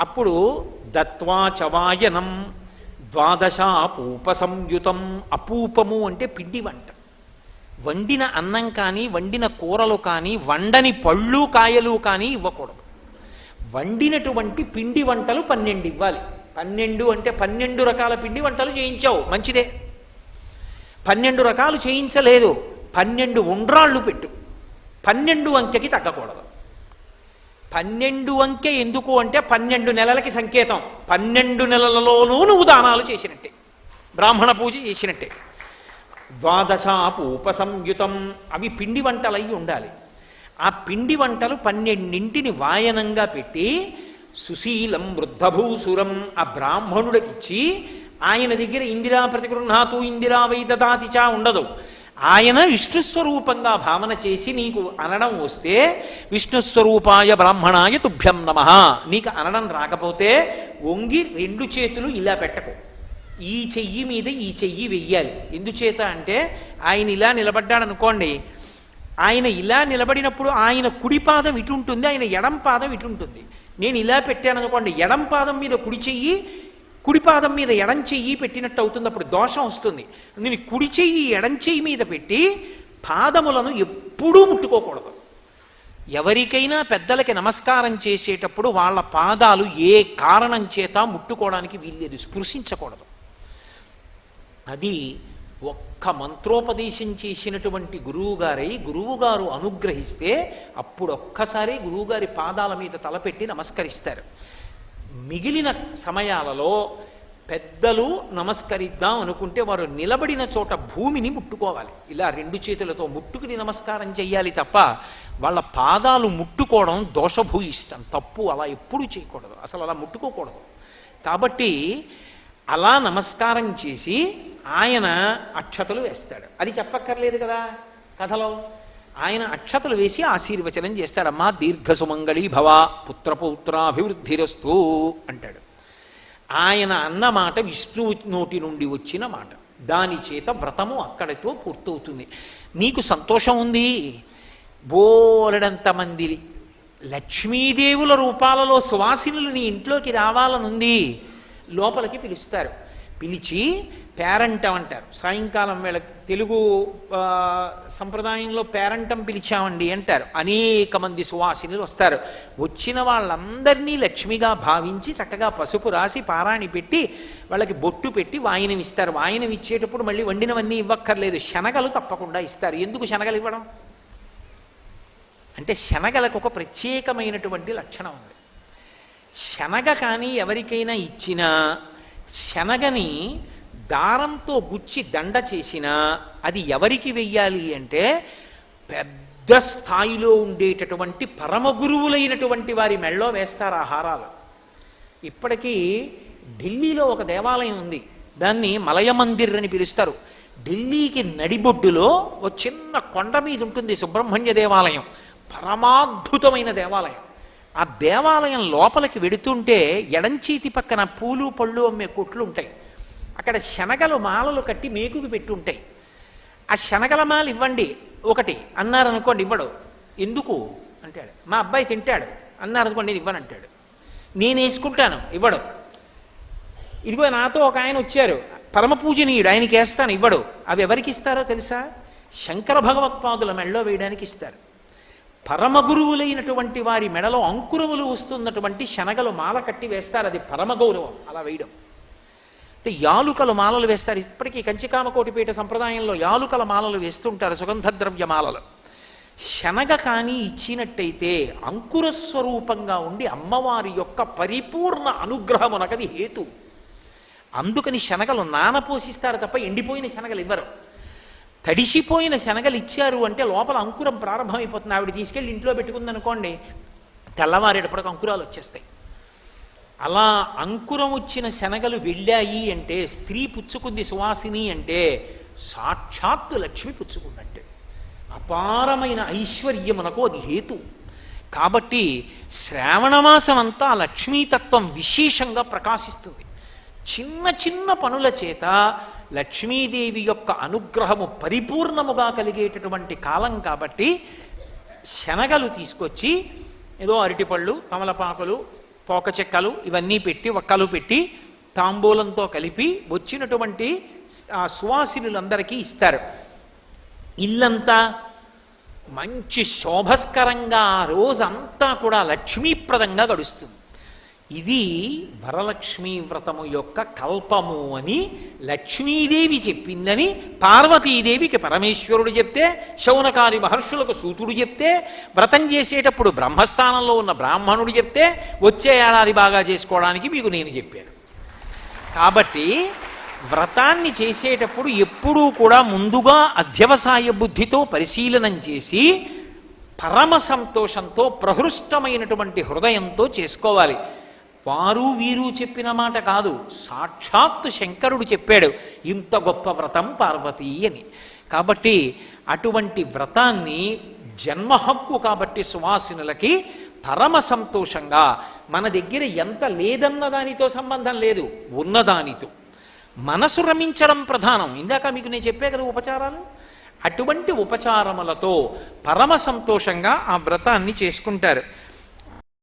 అప్పుడు దత్వా చవాయనం 12 అపూప సంయుతం. అపూపము అంటే పిండి వంట. వండిన అన్నం కానీ, వండిన కూరలు కానీ, వండని పళ్ళు కాయలు కానీ ఇవ్వకూడదు. వండినటువంటి పిండి వంటలు 12 ఇవ్వాలి. 12 అంటే 12 రకాల పిండి వంటలు చేయించావు, మంచిదే. 12 రకాలు చేయించలేదు, 12 ఉండ్రాళ్ళు పెట్టు. 12 అంకెకి తగ్గకూడదు. 12 అంకె ఎందుకు అంటే 12 నెలలకి సంకేతం. 12 నెలలలోనూ నువ్వు దానాలు చేసినట్టే, బ్రాహ్మణ పూజ చేసినట్టే. 12 అపూప సంయుతం, అవి పిండి వంటలు అయి ఉండాలి. ఆ పిండి వంటలు 12 వాయనంగా పెట్టి సుశీలం వృద్ధభూసురం ఆ బ్రాహ్మణుడికిచ్చి, ఆయన దగ్గర ఇందిరా ప్రతిగృహాతు ఇందిరా వై దదాతిచ ఉండదు. ఆయన విష్ణుస్వరూపంగా భావన చేసి నీకు అనడం వస్తే విష్ణుస్వరూపాయ బ్రాహ్మణాయ తుభ్యం నమః. నీకు అనడం రాకపోతే వంగి 2 చేతులు ఇలా పెట్టకు, ఈ చెయ్యి మీద ఈ చెయ్యి వెయ్యాలి. ఎందుచేత అంటే ఆయన ఇలా నిలబడ్డాడు అనుకోండి, ఆయన ఇలా నిలబడినప్పుడు ఆయన కుడి పాదం ఇటు ఉంటుంది, ఆయన ఎడం పాదం ఇటు ఉంటుంది. నేను ఇలా పెట్టాను అనుకోండి, ఎడం పాదం మీద కుడి చెయ్యి, కుడి పాదం మీద ఎడం చెయ్యి పెట్టినట్టు అవుతుంది, అప్పుడు దోషం వస్తుంది. నేను కుడి చెయ్యి ఎడం చెయ్యి మీద పెట్టి పాదములను ఎప్పుడూ ముట్టుకోకూడదు. ఎవరికైనా పెద్దలకి నమస్కారం చేసేటప్పుడు వాళ్ళ పాదాలు ఏ కారణం చేత ముట్టుకోవడానికి వీల్లేదు, స్పృశించకూడదు. అది ఒక్క మంత్రోపదేశం చేసినటువంటి గురువుగారై గురువుగారు అనుగ్రహిస్తే అప్పుడు ఒక్కసారి గురువుగారి పాదాల మీద తలపెట్టి నమస్కరిస్తారు. మిగిలిన సమయాలలో పెద్దలు నమస్కరిద్దాం అనుకుంటే వారు నిలబడిన చోట భూమిని ముట్టుకోవాలి. ఇలా 2 చేతులతో ముట్టుకుని నమస్కారం చెయ్యాలి తప్ప వాళ్ళ పాదాలు ముట్టుకోవడం దోషభూయిష్టం, తప్పు. అలా ఎప్పుడూ చేయకూడదు, అసలు అలా ముట్టుకోకూడదు. కాబట్టి అలా నమస్కారం చేసి ఆయన అక్షతలు వేస్తాడు. అది చెప్పక్కర్లేదు కదా కథలో. ఆయన అక్షతలు వేసి ఆశీర్వచనం చేస్తాడు. అమ్మా దీర్ఘ సుమంగళీ భవ, పుత్రపౌత్రాభివృద్ధిరస్తు అంటాడు. ఆయన అన్నమాట విష్ణువు నోటి నుండి వచ్చిన మాట. దాని చేత వ్రతము అక్కడితో పూర్తవుతుంది. నీకు సంతోషం ఉంది, బోలెడంత మంది లక్ష్మీదేవుల రూపాలలో సువాసినులు నీ ఇంట్లోకి రావాలనుంది, లోపలికి పిలుస్తారు. పిలిచి పేరంటం అంటారు. సాయంకాలం వేళ తెలుగు సంప్రదాయంలో పేరంటం పిలిచామండి అంటారు. అనేక మంది సువాసినులు వస్తారు. వచ్చిన వాళ్ళందరినీ లక్ష్మిగా భావించి చక్కగా పసుపు రాసి పారాణి పెట్టి వాళ్ళకి బొట్టు పెట్టి వాయినం ఇస్తారు. వాయినం ఇచ్చేటప్పుడు మళ్ళీ వండినవన్నీ ఇవ్వక్కర్లేదు, శనగలు తప్పకుండా ఇస్తారు. ఎందుకు శనగలు ఇవ్వడం అంటే శనగలకు ఒక ప్రత్యేకమైనటువంటి లక్షణం ఉంది. శనగ కానీ ఎవరికైనా ఇచ్చినా శనగని దారంతో గుచ్చి దండ చేసినా అది ఎవరికి వెయ్యాలి అంటే పెద్ద స్థాయిలో ఉండేటటువంటి పరమ గురువులైనటువంటి వారి మెళ్ళో వేస్తారు ఆ హారాలు. ఇప్పటికీ ఢిల్లీలో ఒక దేవాలయం ఉంది, దాన్ని మలయ మందిర్ అని పిలుస్తారు. ఢిల్లీకి నడిబొడ్డులో ఒక చిన్న కొండ మీద ఉంటుంది సుబ్రహ్మణ్య దేవాలయం, పరమాద్భుతమైన దేవాలయం. ఆ దేవాలయం లోపలికి వెడుతుంటే ఎడంచేతి పక్కన పూలు పళ్ళు అమ్మే కొట్లు ఉంటాయి. అక్కడ శనగలు మాలలు కట్టి మేకుకు పెట్టి ఉంటాయి. ఆ శనగల మాల ఇవ్వండి ఒకటి అన్నారనుకోండి, ఇవ్వడు. ఎందుకు అంటాడు. మా అబ్బాయి తింటాడు అన్నారనుకోండి, నేను ఇవ్వనంటాడు. నేను వేసుకుంటాను, ఇవ్వడు. ఇదిగో నాతో ఒక ఆయన వచ్చారు పరమ పూజనీయుడు, ఆయనకి వేస్తాను, ఇవ్వడు. అవి ఎవరికి ఇస్తారో తెలుసా? శంకర భగవత్పాదుల మెడలో వేయడానికి ఇస్తారు. పరమ గురువులైనటువంటి వారి మెడలో అంకురములు వస్తున్నటువంటి శనగలు మాల కట్టి వేస్తారు. అది పరమ గౌరవం అలా వేయడం. యాలుకల మాలలు వేస్తారు. ఇప్పటికీ కంచికామకోటిపేట సంప్రదాయంలో యాలుకల మాలలు వేస్తుంటారు, సుగంధ ద్రవ్య మాలలు. శనగ కానీ ఇచ్చినట్టయితే అంకుర స్వరూపంగా ఉండి అమ్మవారి యొక్క పరిపూర్ణ అనుగ్రహమునకది హేతు. అందుకని శనగలు నానపోసిస్తారు తప్ప ఎండిపోయిన శనగలు ఇవ్వరు. తడిసిపోయిన శనగలు ఇచ్చారు అంటే లోపల అంకురం ప్రారంభమైపోతుంది. ఆవిడ తీసుకెళ్ళి ఇంట్లో పెట్టుకుందనుకోండి, తెల్లవారేటప్పటికి అంకురాలు వచ్చేస్తాయి. అలా అంకురం వచ్చిన శనగలు వెళ్ళాయి అంటే స్త్రీ పుచ్చుకుంది సువాసిని అంటే సాక్షాత్తు లక్ష్మి పుచ్చుకున్నట్టే. అపారమైన ఐశ్వర్యమునకు అది హేతు. కాబట్టి శ్రావణమాసం అంతా లక్ష్మీతత్వం విశేషంగా ప్రకాశిస్తుంది. చిన్న చిన్న పనుల చేత లక్ష్మీదేవి యొక్క అనుగ్రహము పరిపూర్ణముగా కలిగేటటువంటి కాలం. కాబట్టి శనగలు తీసుకొచ్చి ఏదో అరటిపళ్ళు, తమలపాకులు, పోక చెక్కలు ఇవన్నీ పెట్టి ఒక్కలు పెట్టి తాంబూలంతో కలిపి వచ్చినటువంటి ఆ సువాసినులందరికీ ఇస్తారు. ఇల్లంతా మంచి శోభస్కరంగా ఆ రోజంతా కూడా లక్ష్మీప్రదంగా గడుస్తుంది. ఇది వరలక్ష్మీ వ్రతము యొక్క కల్పము అని లక్ష్మీదేవి చెప్పిందని పార్వతీదేవికి పరమేశ్వరుడు చెప్తే, శౌనకాది మహర్షులకు సూతుడు చెప్తే, వ్రతం చేసేటప్పుడు బ్రహ్మస్థానంలో ఉన్న బ్రాహ్మణుడు చెప్తే, వచ్చే ఏడాది బాగా చేసుకోవడానికి మీకు నేను చెప్పాను. కాబట్టి వ్రతాన్ని చేసేటప్పుడు ఎప్పుడూ కూడా ముందుగా అధ్యవసాయ బుద్ధితో పరిశీలనం చేసి పరమ సంతోషంతో ప్రహృష్టమైనటువంటి హృదయంతో చేసుకోవాలి. వారు వీరు చెప్పిన మాట కాదు, సాక్షాత్తు శంకరుడు చెప్పాడు ఇంత గొప్ప వ్రతం పార్వతీ అని. కాబట్టి అటువంటి వ్రతాన్ని జన్మహక్కు కాబట్టి సువాసినులకి పరమ సంతోషంగా, మన దగ్గర ఎంత లేదన్న దానితో సంబంధం లేదు, ఉన్నదానితో మనసు రమించడం ప్రధానం. ఇందాక మీకు నేను చెప్పే కదా ఉపచారాలు, అటువంటి ఉపచారములతో పరమ సంతోషంగా ఆ వ్రతాన్ని చేసుకుంటారు.